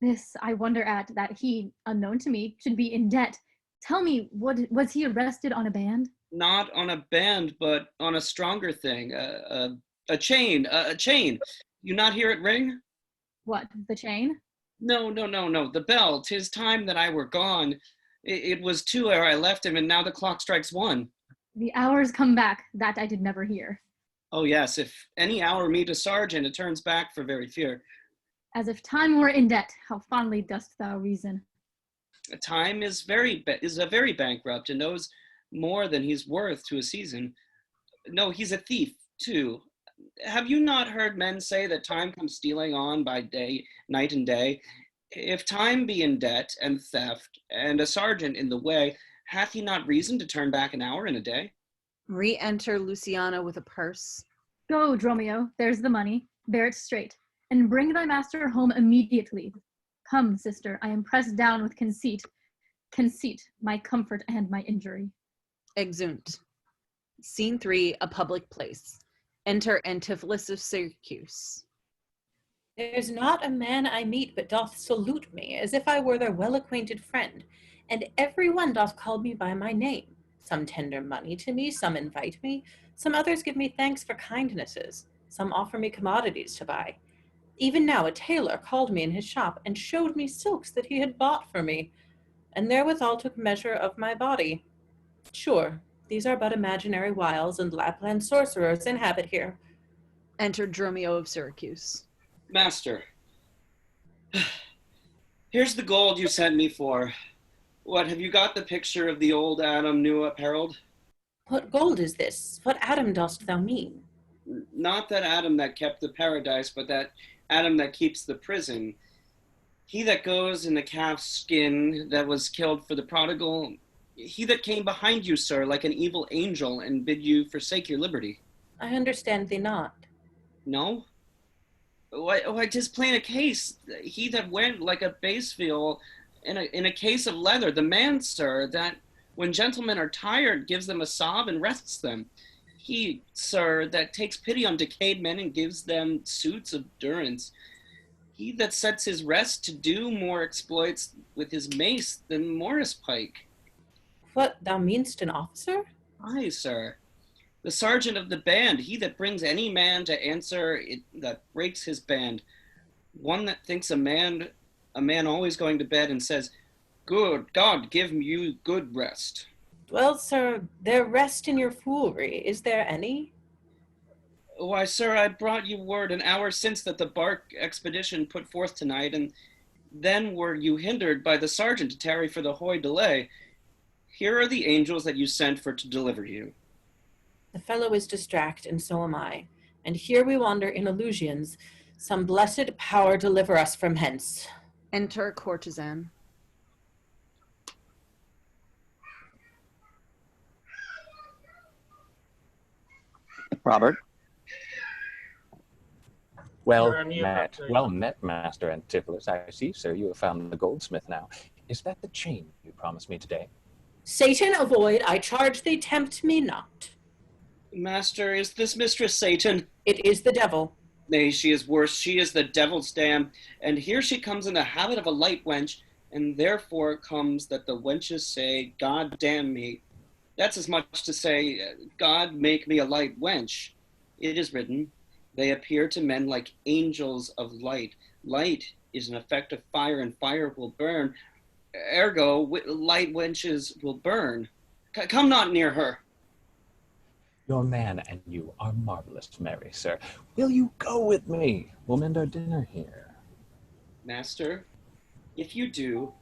This I wonder at, that he, unknown to me, should be in debt. Tell me, was he arrested on a band? Not on a band, but on a stronger thing. A chain, a chain. You not hear it ring? What, the chain? No, the bell. 'Tis time that I were gone. It was 2 ere I left him, and now the clock strikes 1. The hours come back, that I did never hear. Oh yes, if any hour meet a sergeant, it turns back for very fear. As if time were in debt, how fondly dost thou reason. Time is a very bankrupt and knows more than he's worth to a season. No, he's a thief, too. Have you not heard men say that time comes stealing on by day, night and day? If time be in debt and theft, and a sergeant in the way, hath he not reason to turn back an hour in a day? Re-enter Luciana with a purse. Go, Dromio, there's the money. Bear it straight, and bring thy master home immediately. Come, sister, I am pressed down with conceit. Conceit, my comfort and my injury. Exeunt. Scene 3, a public place. Enter Antipholus of Syracuse. There's not a man I meet but doth salute me, as if I were their well-acquainted friend, and every one doth call me by my name. Some tender money to me, some invite me, some others give me thanks for kindnesses, some offer me commodities to buy. Even now a tailor called me in his shop, and showed me silks that he had bought for me, and therewithal took measure of my body. Sure, these are but imaginary wiles, and Lapland sorcerers inhabit here. Enter Dromio of Syracuse. Master, here's the gold you sent me for. What, have you got the picture of the old Adam new apparelled? What gold is this? What Adam dost thou mean? Not that Adam that kept the paradise, but that Adam that keeps the prison. He that goes in the calf's skin that was killed for the prodigal, he that came behind you, sir, like an evil angel, and bid you forsake your liberty. I understand thee not. No? Why, 'tis plain a case. He that went like a bass viol in a case of leather, the man, sir, that when gentlemen are tired gives them a sob and rests them. He, sir, that takes pity on decayed men and gives them suits of durance. He that sets his rest to do more exploits with his mace than Morris Pike. What, thou meanst an officer? Aye, sir. The sergeant of the band, he that brings any man to answer, that breaks his band. One that thinks a man always going to bed and says, "Good God, give you good rest." Well, sir, there rest in your foolery. Is there any? Why, sir, I brought you word an hour since that the bark expedition put forth tonight, and then were you hindered by the sergeant to tarry for the hoy delay. Here are the angels that you sent for to deliver you. The fellow is distract, and so am I. And here we wander in illusions. Some blessed power deliver us from hence. Enter Courtesan. Robert. Well met, Master Antipholus. I see, sir, you have found the goldsmith now. Is that the chain you promised me today? Satan avoid, I charge thee, tempt me not. Master, is this Mistress Satan? It is the devil. Nay, she is worse. She is the devil's dam. And here she comes in the habit of a light wench, and therefore comes that the wenches say, "God damn me." That's as much to say, "God make me a light wench." It is written, "They appear to men like angels of light." Light is an effect of fire, and fire will burn. Ergo, light wenches will burn. Come not near her. Your man and you are marvelous merry, sir. Will you go with me? We'll mend our dinner here. Master, if you do,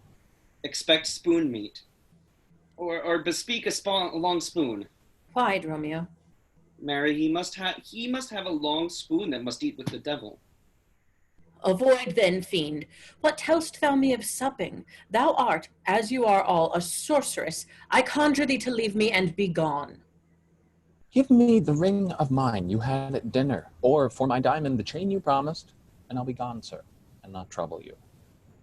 expect spoon meat. Or bespeak a long spoon. Why, Dromio? Mary, he must have a long spoon that must eat with the devil. Avoid then, fiend. What tell'st thou me of supping? Thou art, as you are all, a sorceress. I conjure thee to leave me and be gone. Give me the ring of mine you had at dinner, or for my diamond the chain you promised, and I'll be gone, sir, and not trouble you.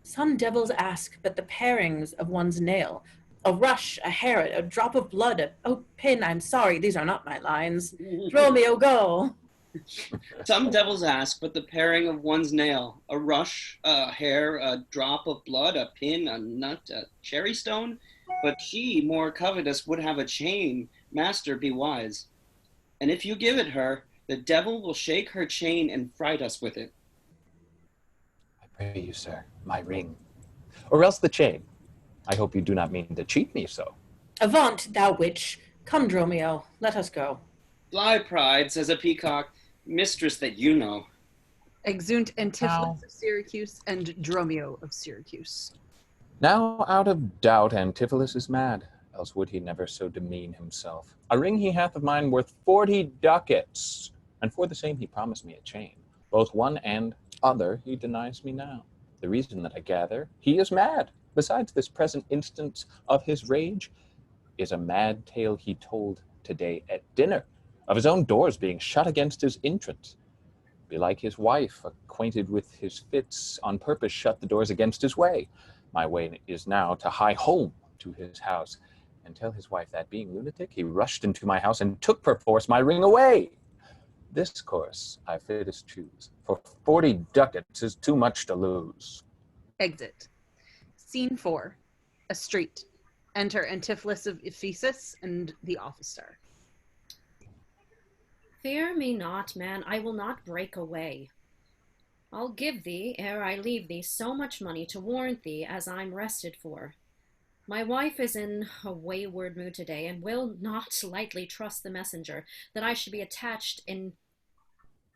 Some devils ask but the parings of one's nail. A rush, a hair, a drop of blood, oh, pin, I'm sorry, these are not my lines. Dromio, go. Some devils ask but the paring of one's nail. A rush, a hair, a drop of blood, a pin, a nut, a cherry stone. But she, more covetous, would have a chain. Master, be wise. And if you give it her, the devil will shake her chain and fright us with it. I pray you, sir, my ring. Or else the chain. I hope you do not mean to cheat me so. Avaunt, thou witch. Come, Dromio, let us go. Fly, pride, says a peacock, mistress that you know. Exeunt Antipholus of Syracuse and Dromio of Syracuse. Now out of doubt Antipholus is mad, else would he never so demean himself. A ring he hath of mine worth 40 ducats, and for the same he promised me a chain. Both one and other he denies me now. The reason that I gather, he is mad. Besides this present instance of his rage, is a mad tale he told today at dinner, of his own doors being shut against his entrance. Belike his wife, acquainted with his fits, on purpose shut the doors against his way. My way is now to hie home to his house, and tell his wife that, being lunatic, he rushed into my house and took perforce my ring away. This course I fittest choose, for 40 ducats is too much to lose. Exit. Scene 4. A street. Enter Antipholus of Ephesus and the officer. Fear me not, man, I will not break away. I'll give thee, ere I leave thee, so much money to warrant thee as I'm rested for. My wife is in a wayward mood today, and will not lightly trust the messenger, that I should be attached in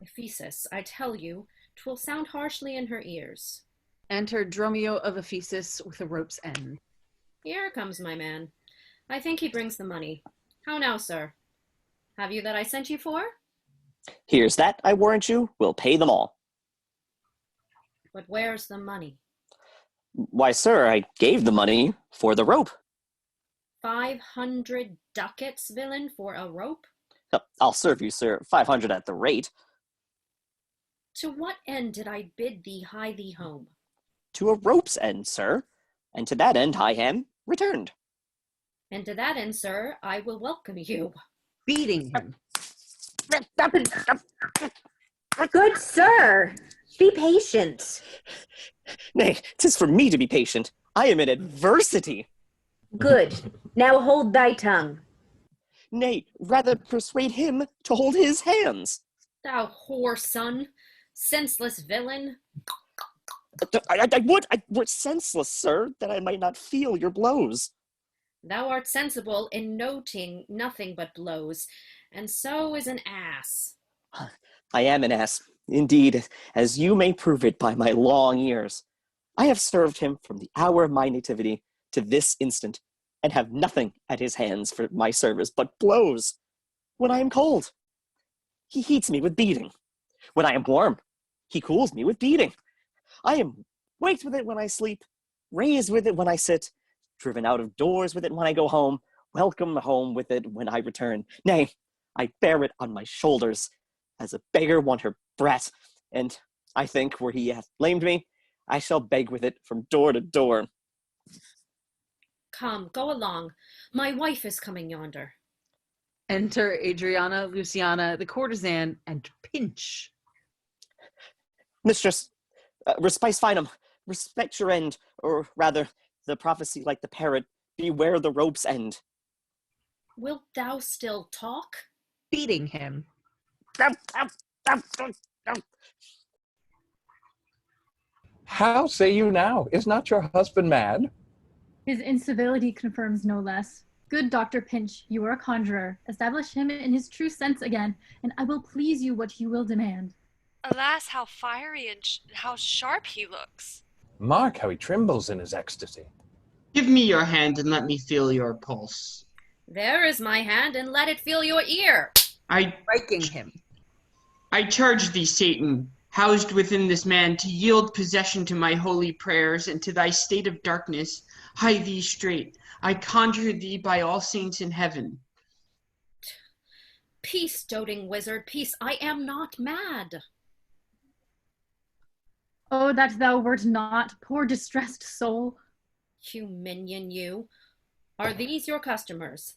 Ephesus. I tell you, 'twill sound harshly in her ears. Enter Dromio of Ephesus with a rope's end. Here comes my man. I think he brings the money. How now, sir? Have you that I sent you for? Here's that, I warrant you, we'll pay them all. But where's the money? Why, sir, I gave the money for the rope. 500 ducats, villain, for a rope? I'll serve you, sir, 500 at the rate. To what end did I bid thee hie thee home? To a rope's end, sir, and to that end I am returned. And to that end, sir, I will welcome you. Beating him. Good sir, be patient. Nay, 'tis for me to be patient. I am in adversity. Good. Now hold thy tongue. Nay, rather persuade him to hold his hands. Thou whore son, senseless villain. I would senseless, sir, that I might not feel your blows. Thou art sensible in noting nothing but blows, and so is an ass. I am an ass, indeed, as you may prove it by my long years. I have served him from the hour of my nativity to this instant, and have nothing at his hands for my service but blows. When I am cold, he heats me with beating. When I am warm, he cools me with beating. I am waked with it when I sleep, raised with it when I sit, driven out of doors with it when I go home, welcome home with it when I return. Nay, I bear it on my shoulders, as a beggar want her brat, and I think, where he hath lamed me, I shall beg with it from door to door. Come, go along. My wife is coming yonder. Enter Adriana, Luciana, the courtesan, and Pinch. Mistress, respice finum, respect your end, or rather, the prophecy like the parrot, beware the rope's end. Wilt thou still talk? Beating him. How say you now? Is not your husband mad? His incivility confirms no less. Good Dr. Pinch, you are a conjurer. Establish him in his true sense again, and I will please you what you will demand. Alas, how fiery and how sharp he looks. Mark how he trembles in his ecstasy. Give me your hand and let me feel your pulse. There is my hand, and let it feel your ear. Striking him. I charge thee, Satan, housed within this man, to yield possession to my holy prayers, and to thy state of darkness, hie thee straight. I conjure thee by all saints in heaven. Peace, doting wizard, peace. I am not mad. Oh, that thou wert not, poor distressed soul. You minion, you. Are these your customers?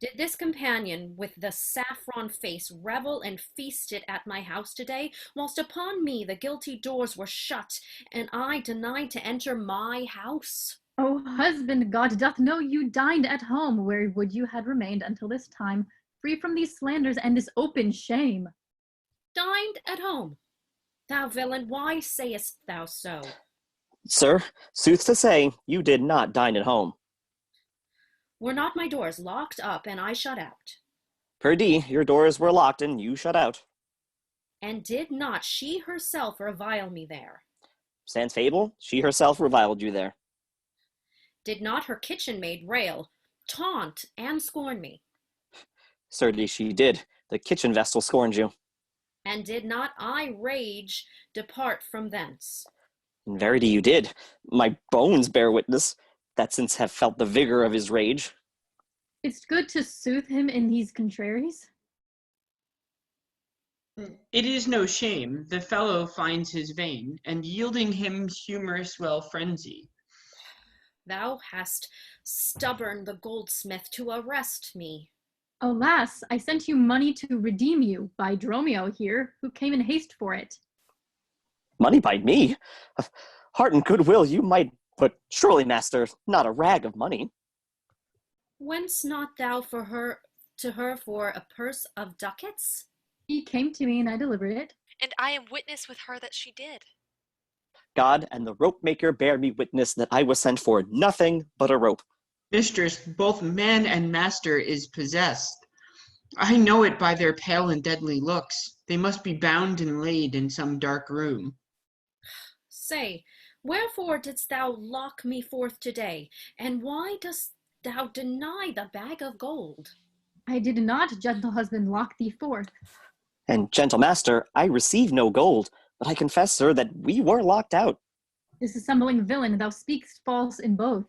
Did this companion with the saffron face revel and feasted at my house today, whilst upon me the guilty doors were shut, and I denied to enter my house? Oh, husband, God doth know you dined at home, where would you had remained until this time, free from these slanders and this open shame. Dined at home? Thou villain, why sayest thou so? Sir, sooth to say, you did not dine at home. Were not my doors locked up and I shut out? Perdie, your doors were locked and you shut out. And did not she herself revile me there? Sans fable, she herself reviled you there. Did not her kitchen maid rail, taunt, and scorn me? Certes she did. The kitchen vestal scorned you. And did not I rage depart from thence? In verity you did. My bones bear witness, that since have felt the vigor of his rage. It's good to soothe him in these contraries. It is no shame, the fellow finds his vein, and yielding him humorous well frenzy. Thou hast stubborn the goldsmith to arrest me. Alas, I sent you money to redeem you by Dromio here, who came in haste for it. Money by me? Heart and goodwill you might, but surely, master, not a rag of money. Whence not thou to her for a purse of ducats? He came to me and I delivered it. And I am witness with her that she did. God and the rope maker bear me witness that I was sent for nothing but a rope. Mistress, both man and master is possessed. I know it by their pale and deadly looks. They must be bound and laid in some dark room. Say, wherefore didst thou lock me forth today, and why dost thou deny the bag of gold? I did not, gentle husband, lock thee forth. And gentle master, I receive no gold, but I confess, sir, that we were locked out. Dissembling villain, thou speakst false in both.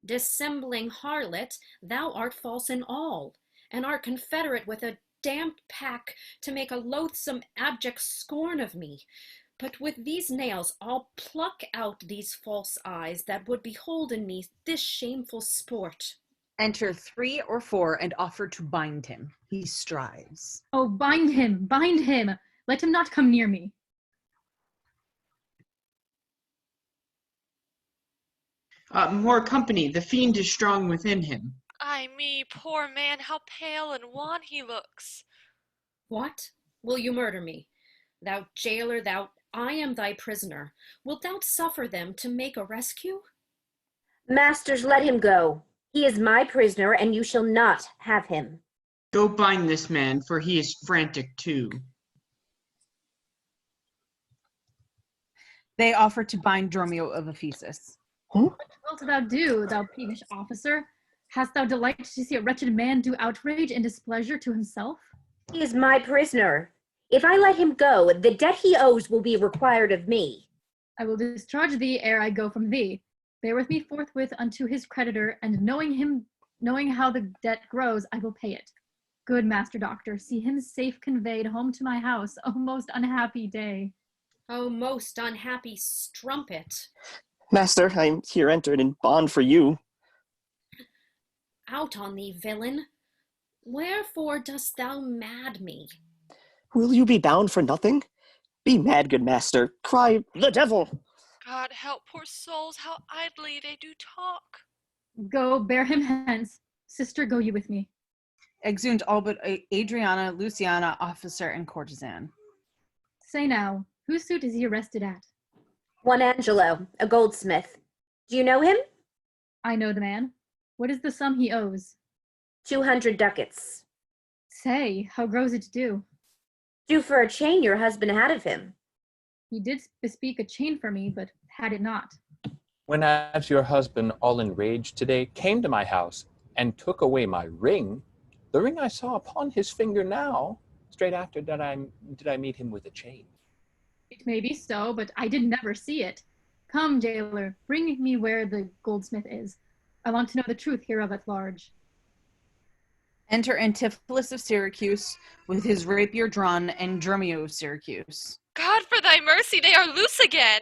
Dissembling harlot, thou art false in all, and art confederate with a damned pack to make a loathsome abject scorn of me. But with these nails I'll pluck out these false eyes that would behold in me this shameful sport. Enter 3 or 4 and offer to bind him. He strives. Oh, bind him, bind him. Let him not come near me. More company, the fiend is strong within him. Ay me, poor man, how pale and wan he looks. What? Will you murder me? Thou jailer, I am thy prisoner. Wilt thou suffer them to make a rescue? Masters, let him go. He is my prisoner, and you shall not have him. Go bind this man, for he is frantic too. They offer to bind Dromio of Ephesus. What wilt thou do, thou peevish officer? Hast thou delight to see a wretched man do outrage and displeasure to himself? He is my prisoner. If I let him go, the debt he owes will be required of me. I will discharge thee ere I go from thee. Bear with me forthwith unto his creditor, and knowing how the debt grows, I will pay it. Good master doctor, see him safe conveyed home to my house. O most unhappy day. O most unhappy strumpet. Master, I am here entered in bond for you. Out on thee, villain. Wherefore dost thou mad me? Will you be bound for nothing? Be mad, good master. Cry, the devil! God help poor souls, how idly they do talk. Go, bear him hence. Sister, go you with me. Exeunt all but Adriana, Luciana, officer, and courtesan. Say now, whose suit is he arrested at? One Angelo, a goldsmith. Do you know him? I know the man. What is the sum he owes? 200 ducats. Say, how grows it due? Due for a chain your husband had of him. He did bespeak a chain for me, but had it not. When as your husband, all enraged today, came to my house and took away my ring, the ring I saw upon his finger now, straight after did I meet him with a chain. It may be so, but I did never see it. Come, jailer, bring me where the goldsmith is. I want to know the truth hereof at large. Enter Antipholus of Syracuse with his rapier drawn and Dromio of Syracuse. God, for thy mercy, they are loose again.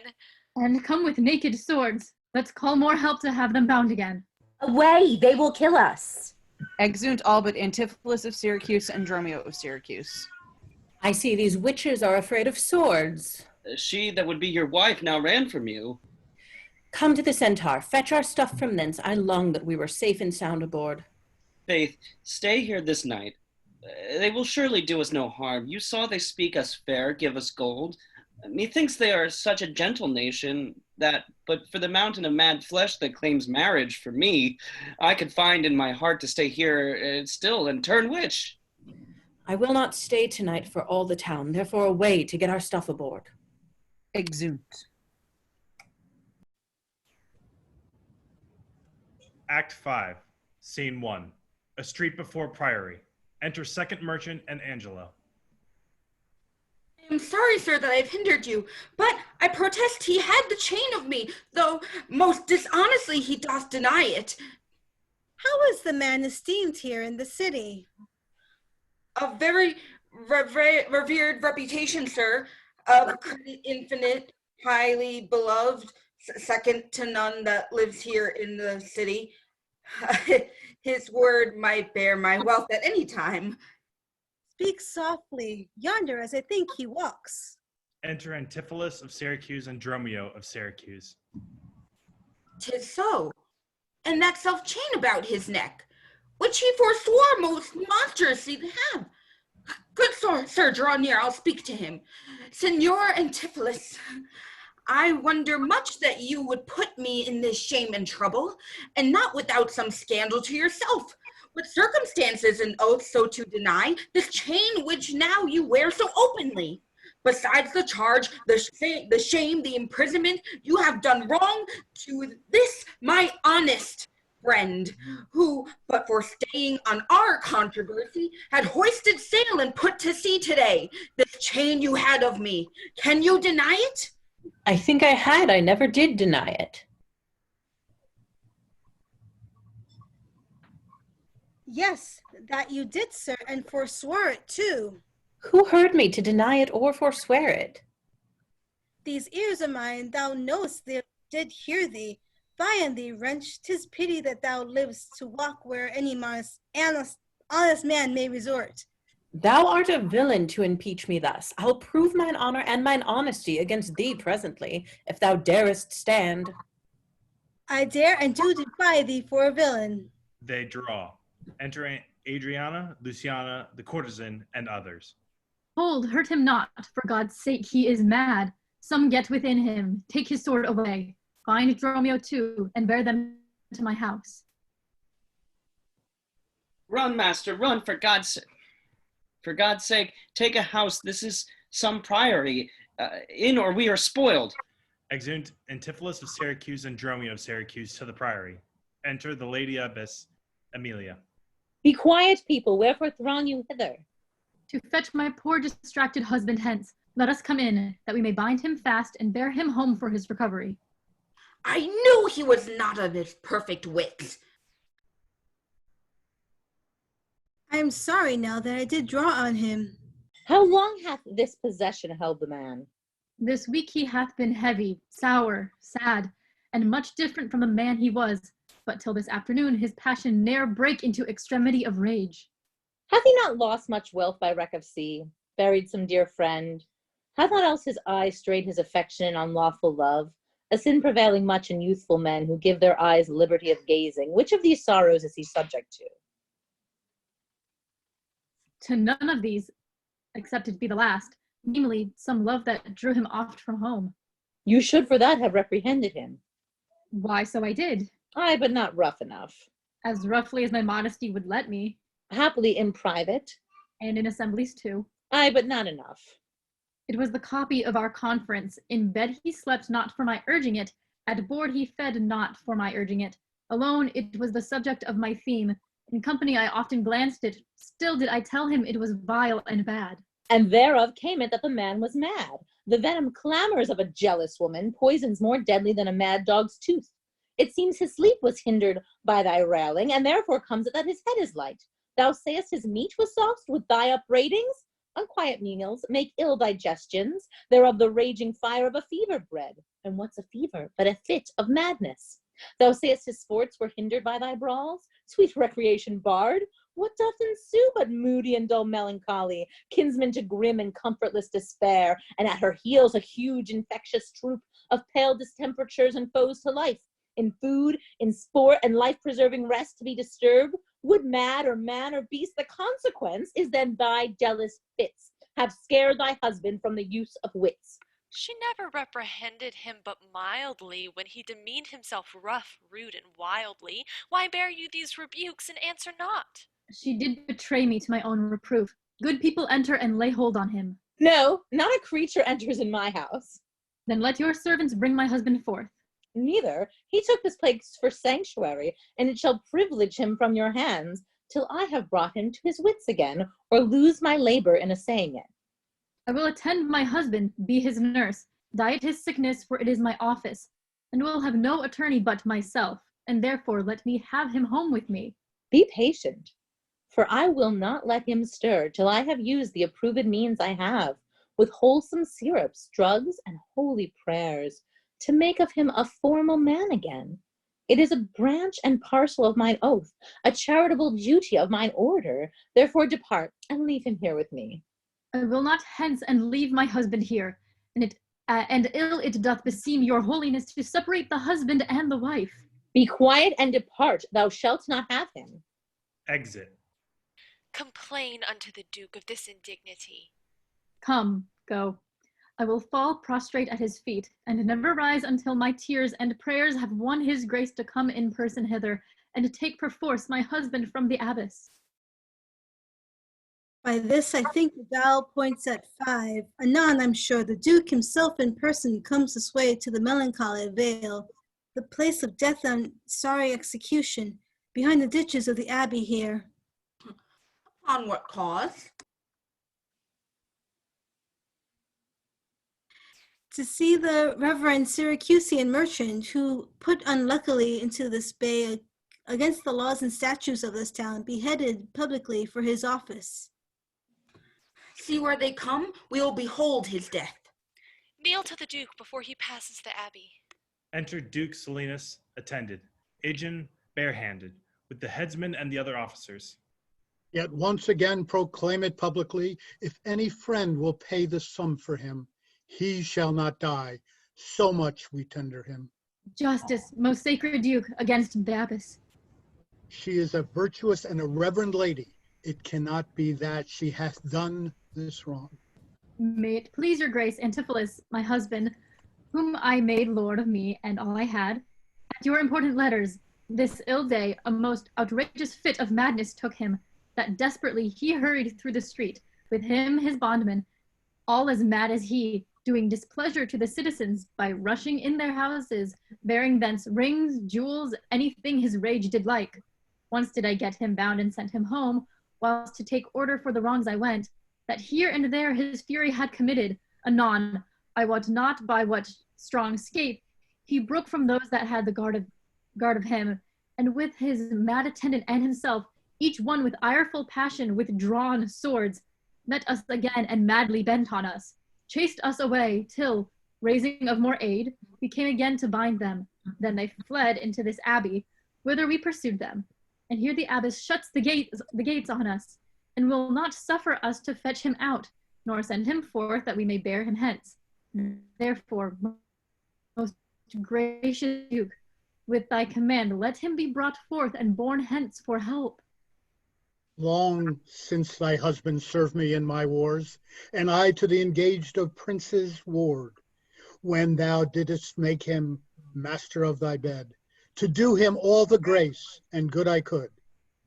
And come with naked swords. Let's call more help to have them bound again. Away, they will kill us. Exeunt all but Antipholus of Syracuse and Dromio of Syracuse. I see these witches are afraid of swords. She that would be your wife now ran from you. Come to the centaur, fetch our stuff from thence. I long that we were safe and sound aboard. Faith, stay here this night. They will surely do us no harm. You saw they speak us fair, give us gold. Methinks they are such a gentle nation that, but for the mountain of mad flesh that claims marriage for me, I could find in my heart to stay here still and turn witch. I will not stay tonight for all the town, therefore away to get our stuff aboard. Exeunt. Act 5, Scene 1. A street before Priory. Enter second merchant and Angelo. I am sorry, sir, that I have hindered you, but I protest he had the chain of me, though most dishonestly he doth deny it. How is the man esteemed here in the city? A very revered reputation, sir, of credit infinite, highly beloved, second to none that lives here in the city. His word might bear my wealth at any time. Speak softly, yonder as I think he walks. Enter Antipholus of Syracuse and Dromio of Syracuse. 'Tis so. And that self-chain about his neck, which he forswore most monstrously to have. Good sir, draw near, I'll speak to him. Signor Antipholus, I wonder much that you would put me in this shame and trouble, and not without some scandal to yourself. With circumstances and oaths so to deny this chain which now you wear so openly. Besides the charge, the shame, the imprisonment, you have done wrong to this my honest friend, who, but for staying on our controversy, had hoisted sail and put to sea today. This chain you had of me, can you deny it? I think I had. I never did deny it. Yes, that you did, sir, and forswore it too. Who heard me to deny it or forswear it? These ears of mine, thou knowest they did hear thee. Fie on thee, wretch, 'tis pity that thou livest to walk where any honest man may resort. Thou art a villain to impeach me thus. I'll prove mine honor and mine honesty against thee presently, if thou darest stand. I dare and do defy thee for a villain. They draw. Enter Adriana, Luciana, the courtesan, and others. Hold, hurt him not, for God's sake, he is mad. Some get within him, take his sword away. Bind Dromio too, and bear them to my house. Run, master, run, for God's sake. For God's sake, take a house. This is some priory. In or we are spoiled. Exeunt Antipholus of Syracuse and Dromio of Syracuse to the priory. Enter the Lady Abbess, Aemilia. Be quiet, people. Wherefore throng you hither? To fetch my poor distracted husband hence. Let us come in, that we may bind him fast and bear him home for his recovery. I knew he was not of his perfect wits. I am sorry now that I did draw on him. How long hath this possession held the man? This week he hath been heavy, sour, sad, and much different from the man he was. But till this afternoon his passion ne'er brake into extremity of rage. Hath he not lost much wealth by wreck of sea, buried some dear friend? Hath not else his eye strayed his affection in unlawful love? A sin prevailing much in youthful men who give their eyes liberty of gazing. Which of these sorrows is he subject to? To none of these, except it be the last, namely, some love that drew him oft from home. You should for that have reprehended him. Why, so I did. Aye, but not rough enough. As roughly as my modesty would let me. Happily in private. And in assemblies too. Aye, but not enough. It was the copy of our conference. In bed he slept not for my urging it. At board he fed not for my urging it. Alone it was the subject of my theme. In company I often glanced it. Still did I tell him it was vile and bad. And thereof came it that the man was mad. The venom clamors of a jealous woman, poisons more deadly than a mad dog's tooth. It seems his sleep was hindered by thy railing, and therefore comes it that his head is light. Thou sayest his meat was soft with thy upbraidings? Unquiet meals make ill digestions. Thereof the raging fire of a fever bred. And what's a fever but a fit of madness? Thou sayest his sports were hindered by thy brawls? Sweet recreation barred, what doth ensue but moody and dull melancholy, kinsman to grim and comfortless despair, and at her heels a huge infectious troop of pale distemperatures and foes to life? In food, in sport, and life-preserving rest to be disturbed, would mad or man or beast, the consequence is then thy jealous fits have scared thy husband from the use of wits. She never reprehended him but mildly, when he demeaned himself rough, rude, and wildly. Why bear you these rebukes, and answer not? She did betray me to my own reproof. Good people enter and lay hold on him. No, not a creature enters in my house. Then let your servants bring my husband forth. Neither. He took this place for sanctuary, and it shall privilege him from your hands, till I have brought him to his wits again, or lose my labor in assaying it. I will attend my husband, be his nurse, diet his sickness, for it is my office, and will have no attorney but myself, and therefore let me have him home with me. Be patient, for I will not let him stir till I have used the approved means I have, with wholesome syrups, drugs, and holy prayers, to make of him a formal man again. It is a branch and parcel of mine oath, a charitable duty of mine order. Therefore depart, and leave him here with me. I will not hence and leave my husband here, and ill it doth beseem your holiness to separate the husband and the wife. Be quiet and depart, thou shalt not have him. Exit. Complain unto the Duke of this indignity. Come, go. I will fall prostrate at his feet, and never rise until my tears and prayers have won his grace to come in person hither, and to take perforce my husband from the abbess. By this I think the dial points at 5. Anon, I'm sure, the Duke himself in person comes this way to the melancholy vale, the place of death and sorry execution, behind the ditches of the abbey here. On what cause? To see the Reverend Syracusean merchant who put unluckily into this bay against the laws and statutes of this town, beheaded publicly for his office. See where they come, we will behold his death. Kneel to the Duke before he passes the abbey. Enter Duke Solinus, attended, Aegeon barehanded, with the headsman and the other officers. Yet once again proclaim it publicly, if any friend will pay the sum for him, he shall not die. So much we tender him. Justice, most sacred Duke, against the abbess. She is a virtuous and a reverend lady. It cannot be that she hath done this wrong. May it please your grace, Antipholus, my husband, whom I made lord of me and all I had, at your important letters, this ill day a most outrageous fit of madness took him, that desperately he hurried through the street, with him his bondman, all as mad as he, doing displeasure to the citizens by rushing in their houses, bearing thence rings, jewels, anything his rage did like. Once did I get him bound and sent him home, whilst to take order for the wrongs I went, that here and there his fury had committed. Anon, I wot not by what strong scape, he broke from those that had the guard of him, and with his mad attendant and himself, each one with ireful passion, with drawn swords, met us again and madly bent on us, chased us away, till, raising of more aid, we came again to bind them. Then they fled into this abbey, whither we pursued them. And here the abbess shuts the gates on us, and will not suffer us to fetch him out, nor send him forth that we may bear him hence. Therefore, most gracious Duke, with thy command, let him be brought forth and borne hence for help. Long since thy husband served me in my wars, and I to the engaged of princes ward, when thou didst make him master of thy bed, to do him all the grace and good I could.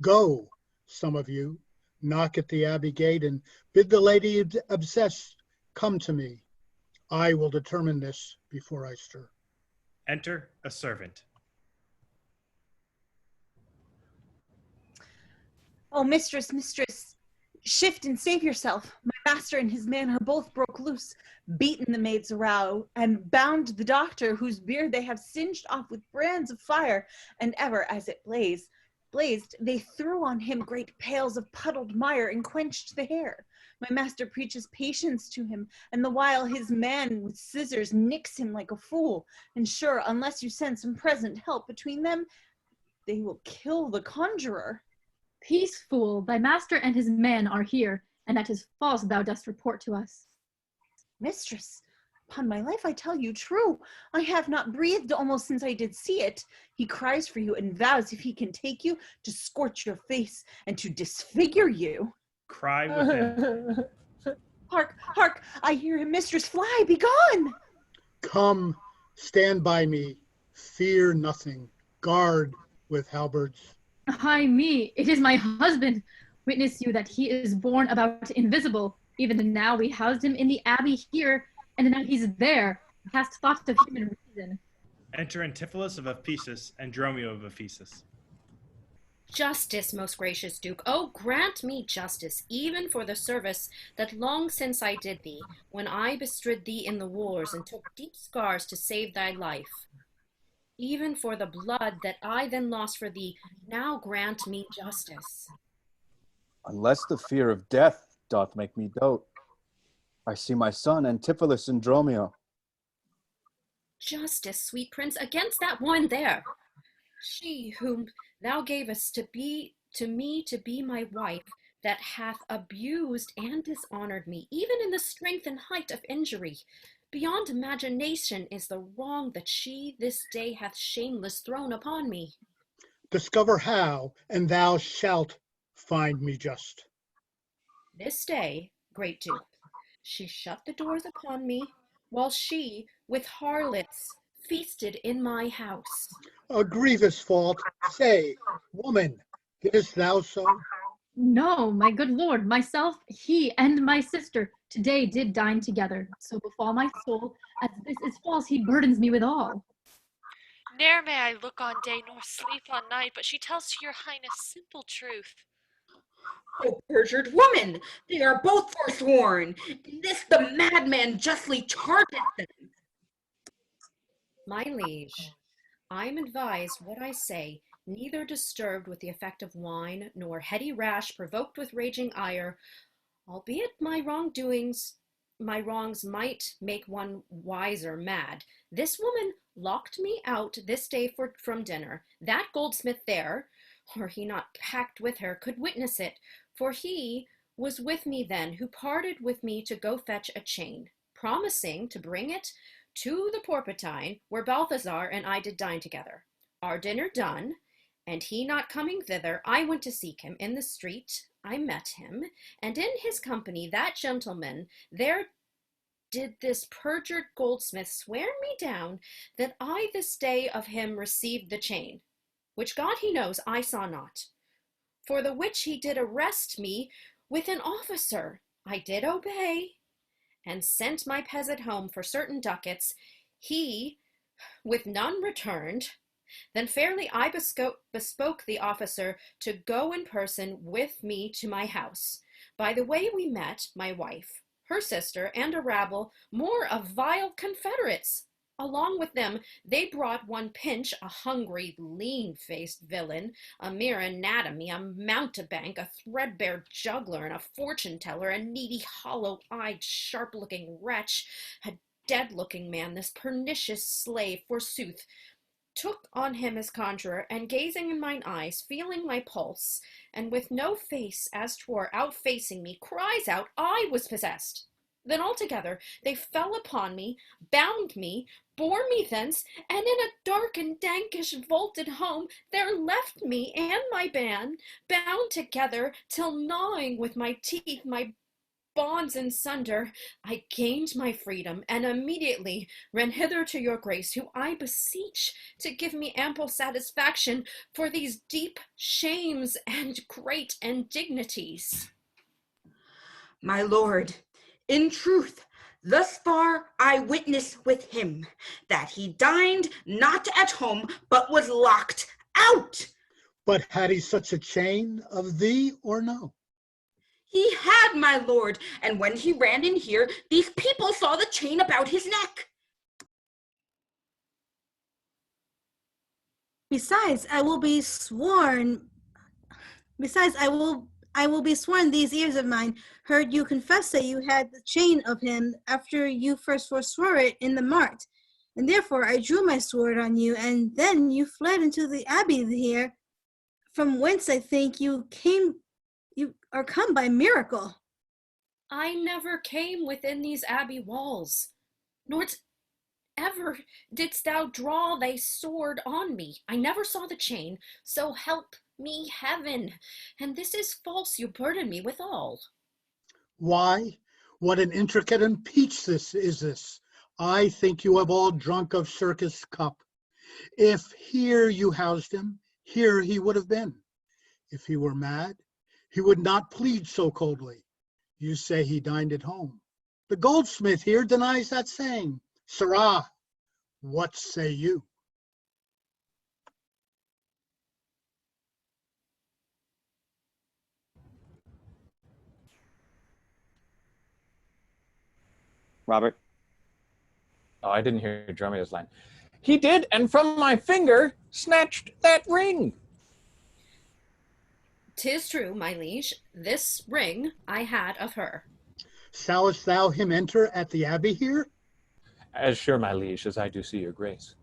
Go, some of you, knock at the abbey gate, and bid the lady obsessed come to me. I will determine this before I stir. Enter a servant. Oh, mistress, mistress, shift and save yourself. My master and his man are both broke loose, beaten the maids around, and bound the doctor, whose beard they have singed off with brands of fire, and ever as it blazed, they threw on him great pails of puddled mire and quenched the hair. My master preaches patience to him, and the while his man with scissors nicks him like a fool. And sure, unless you send some present help between them, they will kill the conjurer. Peace, fool, thy master and his man are here, and that is false thou dost report to us. Mistress, upon my life I tell you true. I have not breathed almost since I did see it. He cries for you and vows if he can take you to scorch your face and to disfigure you. Cry within. Hark, hark, I hear him, mistress, fly, be gone. Come, stand by me, fear nothing, guard with halberds. Ay me, it is my husband. Witness you that he is born about invisible. Even now we housed him in the abbey here, and now he's there, past thought of human reason. Enter Antipholus of Ephesus and Dromio of Ephesus. Justice, most gracious Duke, oh, grant me justice, even for the service that long since I did thee, when I bestrid thee in the wars and took deep scars to save thy life. Even for the blood that I then lost for thee, now grant me justice. Unless the fear of death doth make me dote, I see my son Antipholus and Dromio. Justice, sweet prince, against that woman there. She whom thou gavest to me to be my wife, that hath abused and dishonored me, even in the strength and height of injury. Beyond imagination is the wrong that she this day hath shameless thrown upon me. Discover how, and thou shalt find me just. This day, great Duke, she shut the doors upon me, while she with harlots feasted in my house. A grievous fault. Say, woman, didst thou so? No, my good lord, myself, he, and my sister today did dine together. So befall my soul, as this is false, he burdens me withal. Ne'er may I look on day nor sleep on night, but she tells to your highness simple truth. O perjured woman, they are both forsworn. In this the madman justly chargeth them. My liege, I am advised what I say, neither disturbed with the effect of wine, nor heady rash provoked with raging ire, albeit my wrongs might make one wiser mad. This woman locked me out this day from dinner. That goldsmith there, were he not packed with her, could witness it, for he was with me then, who parted with me to go fetch a chain, promising to bring it to the Porpentine, where Balthasar and I did dine together. Our dinner done, and he not coming thither, I went to seek him in the street. I met him, and in his company that gentleman there did this perjured goldsmith swear me down that I this day of him received the chain, which God he knows I saw not. For the which he did arrest me with an officer. I did obey, and sent my peasant home for certain ducats. He with none returned. Then fairly I bespoke the officer to go in person with me to my house. By the way we met my wife, her sister, and a rabble more of vile confederates. Along with them they brought one Pinch, a hungry, lean-faced villain, a mere anatomy, a mountebank, a threadbare juggler, and a fortune-teller, a needy, hollow-eyed, sharp-looking wretch, a dead-looking man, this pernicious slave, forsooth, took on him as conjurer, and gazing in mine eyes, feeling my pulse, and with no face as 'twere outfacing me, cries out I was possessed. Then altogether they fell upon me, bound me, bore me thence, and in a dark and dankish vaulted home there left me and my band, bound together, till gnawing with my teeth my bonds in sunder, I gained my freedom, and immediately ran hither to your grace, who I beseech to give me ample satisfaction for these deep shames and great indignities. My lord, in truth, thus far I witness with him that he dined not at home, but was locked out. But had he such a chain of thee or no? He had, my lord, and when he ran in here, these people saw the chain about his neck. Besides, I will be sworn. Besides, I will be sworn these ears of mine heard you confess that you had the chain of him after you first forswore it in the mart, and therefore I drew my sword on you, and then you fled into the abbey here, from whence I think you are come by miracle. I never came within these abbey walls, nor ever didst thou draw thy sword on me. I never saw the chain, so help me heaven, and this is false you burden me withal. Why, what an intricate and peach this is. I think you have all drunk of circus cup. If here you housed him, here he would have been. If he were mad, he would not plead so coldly. You say he dined at home. The goldsmith here denies that saying. Sirrah, what say you? Robert? Oh, I didn't hear Dromio's line. He did, and from my finger snatched that ring. 'Tis true, my liege, this ring I had of her. Sawest thou him enter at the abbey here? As sure, my liege, as I do see your grace.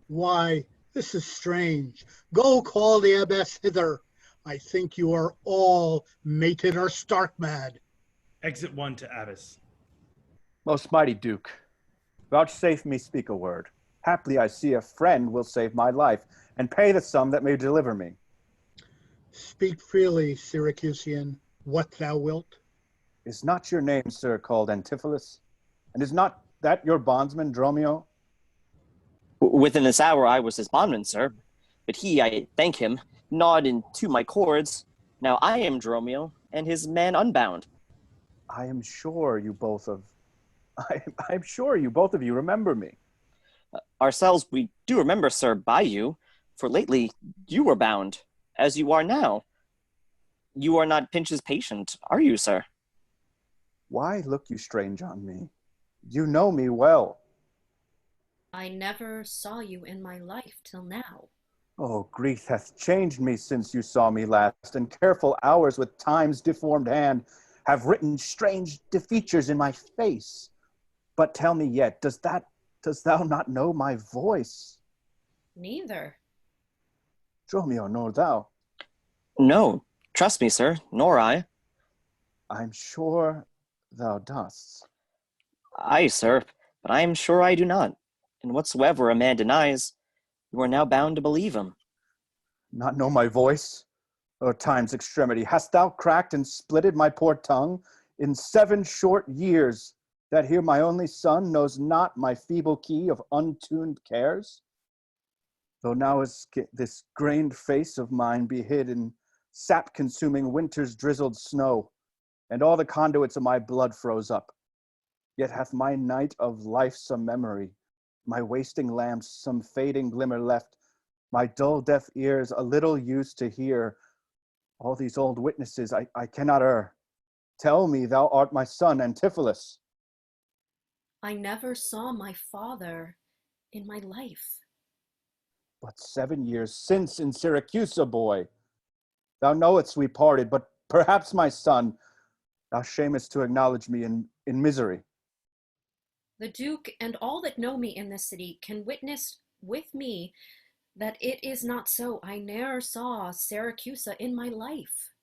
Why, this is strange. Go call the abbess hither. I think you are all mated or stark mad. Exit 1 to abbess. Most mighty Duke, vouchsafe me speak a word. Haply I see a friend will save my life, and pay the sum that may deliver me. Speak freely, Syracusian, what thou wilt. Is not your name, sir, called Antipholus? And is not that your bondsman, Dromio? Within this hour I was his bondman, sir. But he, I thank him, gnawed into my cords. Now I am Dromio, and his man unbound. I'm sure you both of you remember me. Ourselves we do remember, sir, by you, for lately you were bound, as you are now. You are not Pinch's patient, are you, sir? Why look you strange on me? You know me well. I never saw you in my life till now. Oh, grief hath changed me since you saw me last, and careful hours with time's deformed hand have written strange defeatures in my face. But tell me yet, dost thou not know my voice? Neither. Dromio, nor thou? No, trust me, sir, nor I. I'm sure thou dost. Aye, sir, but I am sure I do not. And whatsoever a man denies, you are now bound to believe him. Not know my voice? O time's extremity, hast thou cracked and splitted my poor tongue in 7 short years, that here my only son knows not my feeble key of untuned cares? Though now is this grained face of mine be hid in sap-consuming winter's drizzled snow, and all the conduits of my blood froze up, yet hath my night of life some memory, my wasting lamps some fading glimmer left, my dull deaf ears a little used to hear. All these old witnesses, I cannot err. Tell me thou art my son, Antipholus. I never saw my father in my life. But 7 years since in Syracuse, a boy. Thou knowest we parted, but perhaps, my son, thou shamest to acknowledge me in misery. The Duke and all that know me in this city can witness with me that it is not so. I ne'er saw Syracuse in my life.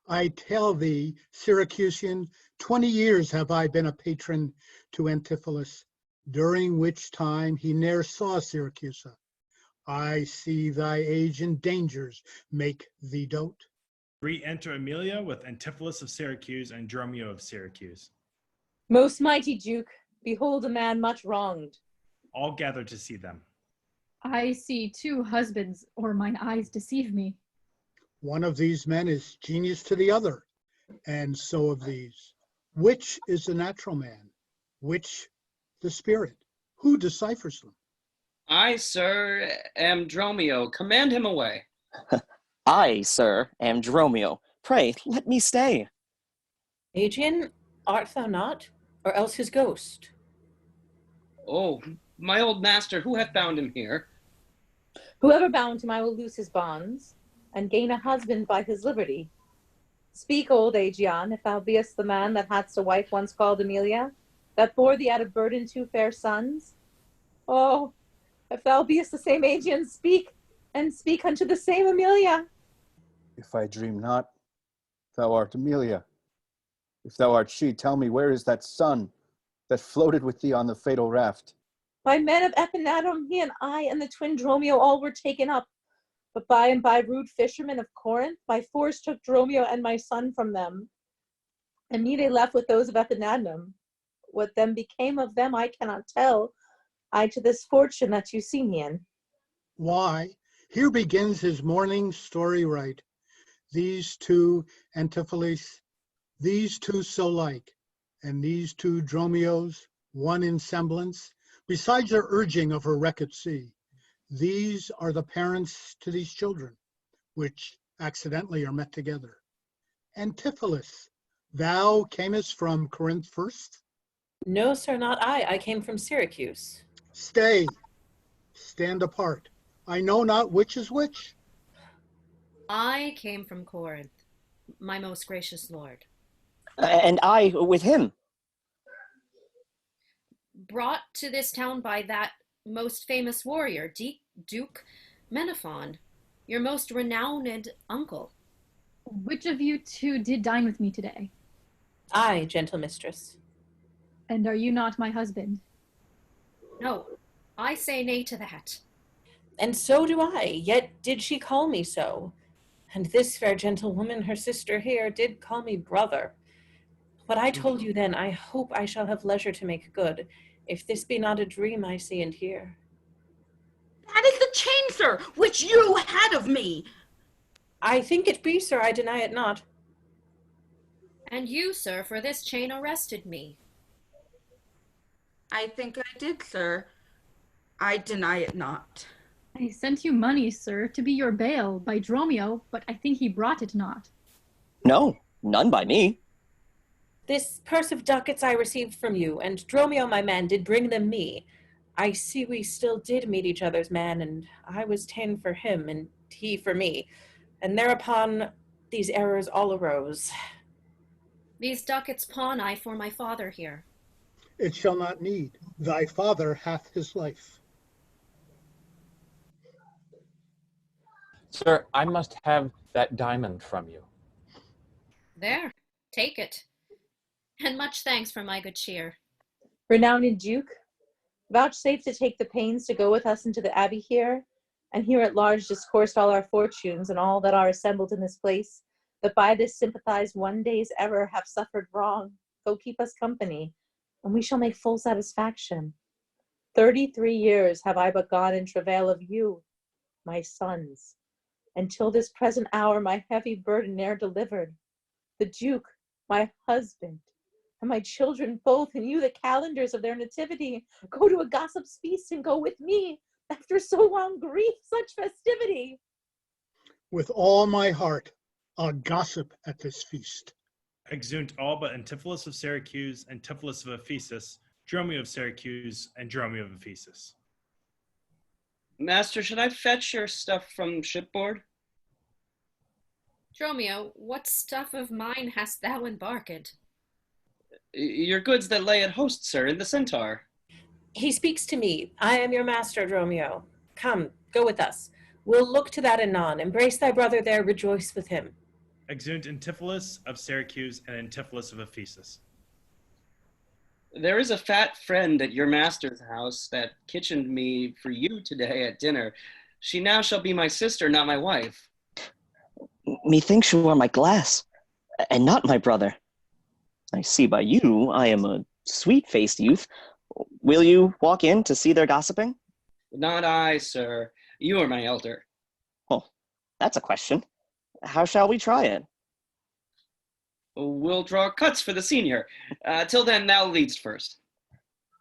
I tell thee, Syracusian, 20 years have I been a patron to Antipholus, during which time he ne'er saw Syracuse. I see thy age and dangers make thee dote. Re-enter Aemilia with Antipholus of Syracuse and Dromio of Syracuse. Most mighty Duke, behold a man much wronged. All gather to see them. I see 2 husbands, or mine eyes deceive me. One of these men is genius to the other, and so of these. Which is the natural man? Which the spirit? Who deciphers them? I, sir, am Dromio. Command him away. I, sir, am Dromio. Pray, let me stay. Aegeon, art thou not, or else his ghost? Oh, my old master, who hath bound him here? Whoever bound him, I will loose his bonds, and gain a husband by his liberty. Speak, old Aegeon, if thou beest the man that hadst a wife once called Aemilia, that bore thee out of burden 2 fair sons. Oh, if thou beest the same Aegeon, speak, and speak unto the same Aemilia. If I dream not, thou art Aemilia. If thou art she, tell me, where is that son that floated with thee on the fatal raft? By men of Epinadum, he and I and the twin Dromio all were taken up. But by and by rude fishermen of Corinth by force took Dromio and my son from them. And me they left with those of Epinadum. What then became of them I cannot tell, I to this fortune that you see me in. Why, here begins his morning story right. These 2 Antipholus, these 2 so like, and these 2 Dromios, one in semblance, besides their urging of her wreck at sea. These are the parents to these children, which accidentally are met together. Antipholus, thou camest from Corinth first? No, sir, not I. I came from Syracuse. Stay, stand apart. I know not which is which. I came from Corinth, my most gracious lord. And I with him. brought to this town by that most famous warrior, Duke Menaphon, your most renowned uncle. Which of you two did dine with me today? I, gentle mistress. And are you not my husband? No, I say nay to that. And so do I, yet did she call me so. And this fair gentlewoman, her sister here, did call me brother. What I told you then, I hope I shall have leisure to make good, if this be not a dream I see and hear. That is the chain, sir, which you had of me. I think it be, sir, I deny it not. And you, sir, for this chain arrested me. I think I did, sir. I deny it not. I sent you money, sir, to be your bail by Dromio, but I think he brought it not. No, none by me. This purse of ducats I received from you, and Dromio, my man, did bring them me. I see we still did meet each other's man, and I was ta'en for him, and he for me. And thereupon these errors all arose. These ducats pawn I for my father here. It shall not need. Thy father hath his life. Sir, I must have that diamond from you. There, take it. And much thanks for my good cheer. Renowned Duke, vouchsafe to take the pains to go with us into the abbey here, and here at large discoursed all our fortunes and all that are assembled in this place, that by this sympathized one day's error have suffered wrong, go keep us company, and we shall make full satisfaction. 33 years have I but gone in travail of you, my sons, and till this present hour my heavy burden ne'er delivered. The Duke, my husband, and my children both, and you the calendars of their nativity, go to a gossip's feast and go with me, after so long grief, such festivity. With all my heart, I'll gossip at this feast. Exunt all but Antipholus of Syracuse, Antipholus of Ephesus, Dromio of Syracuse, and Dromio of Ephesus. Master, should I fetch your stuff from shipboard? Dromio, what stuff of mine hast thou embarked? Your goods that lay at host, sir, in the Centaur. He speaks to me. I am your master, Dromio. Come, go with us. We'll look to that anon. Embrace thy brother there, rejoice with him. Exunt Antipholus of Syracuse and Antipholus of Ephesus. There is a fat friend at your master's house that kitchened me for you today at dinner. She now shall be my sister, not my wife. Methinks you are my glass, and not my brother. I see by you I am a sweet-faced youth. Will you walk in to see their gossiping? Not I, sir. You are my elder. Oh, that's a question. How shall we try it? We'll draw cuts for the senior. Till then, thou leadst first.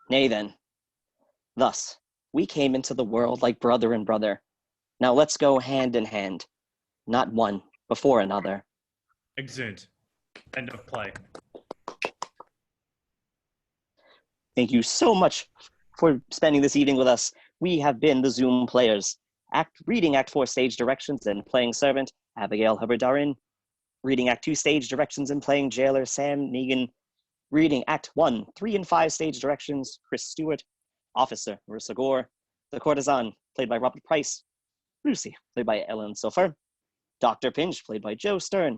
Nay then. Thus, we came into the world like brother and brother. Now let's go hand in hand, not one before another. Exunt. End of play. Thank you so much for spending this evening with us. We have been the Zoom players. Reading Act 4 stage directions and playing Servant, Abigail Hubbard Darin. Reading Act 2 stage directions and playing Jailer, Sam Negan. Reading Act 1, 3 and 5 stage directions, Chris Stewart. Officer, Marisa Gore. The Courtesan, played by Robert Price. Lucy, played by Elan Sofer. Dr. Pinch, played by Joe Stern.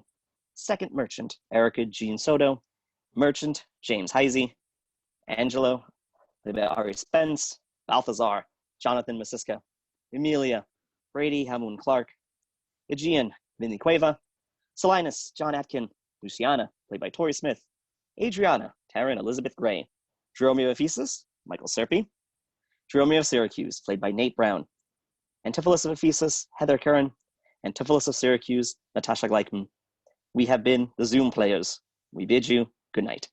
Second Merchant, Erica Jean Soto. Merchant, James Hisey. Angelo, played by Ari Spence. Balthasar, Jonathan Mesisca. Aemilia, Brady Amoonclark. Aegeon, Vinny Cueva. Solinus, John Atkin. Luciana, played by Tori Smith. Adriana, Taryn Elizabeth Gray. Dromio Of Ephesus, Michael Serpe. Dromio Of Syracuse, played by Nate Brown. Antipholus Of Ephesus, Heather Curran. Antipholus Of Syracuse, Natasha Gleichmann. We have been the Zoom players. We bid you good night.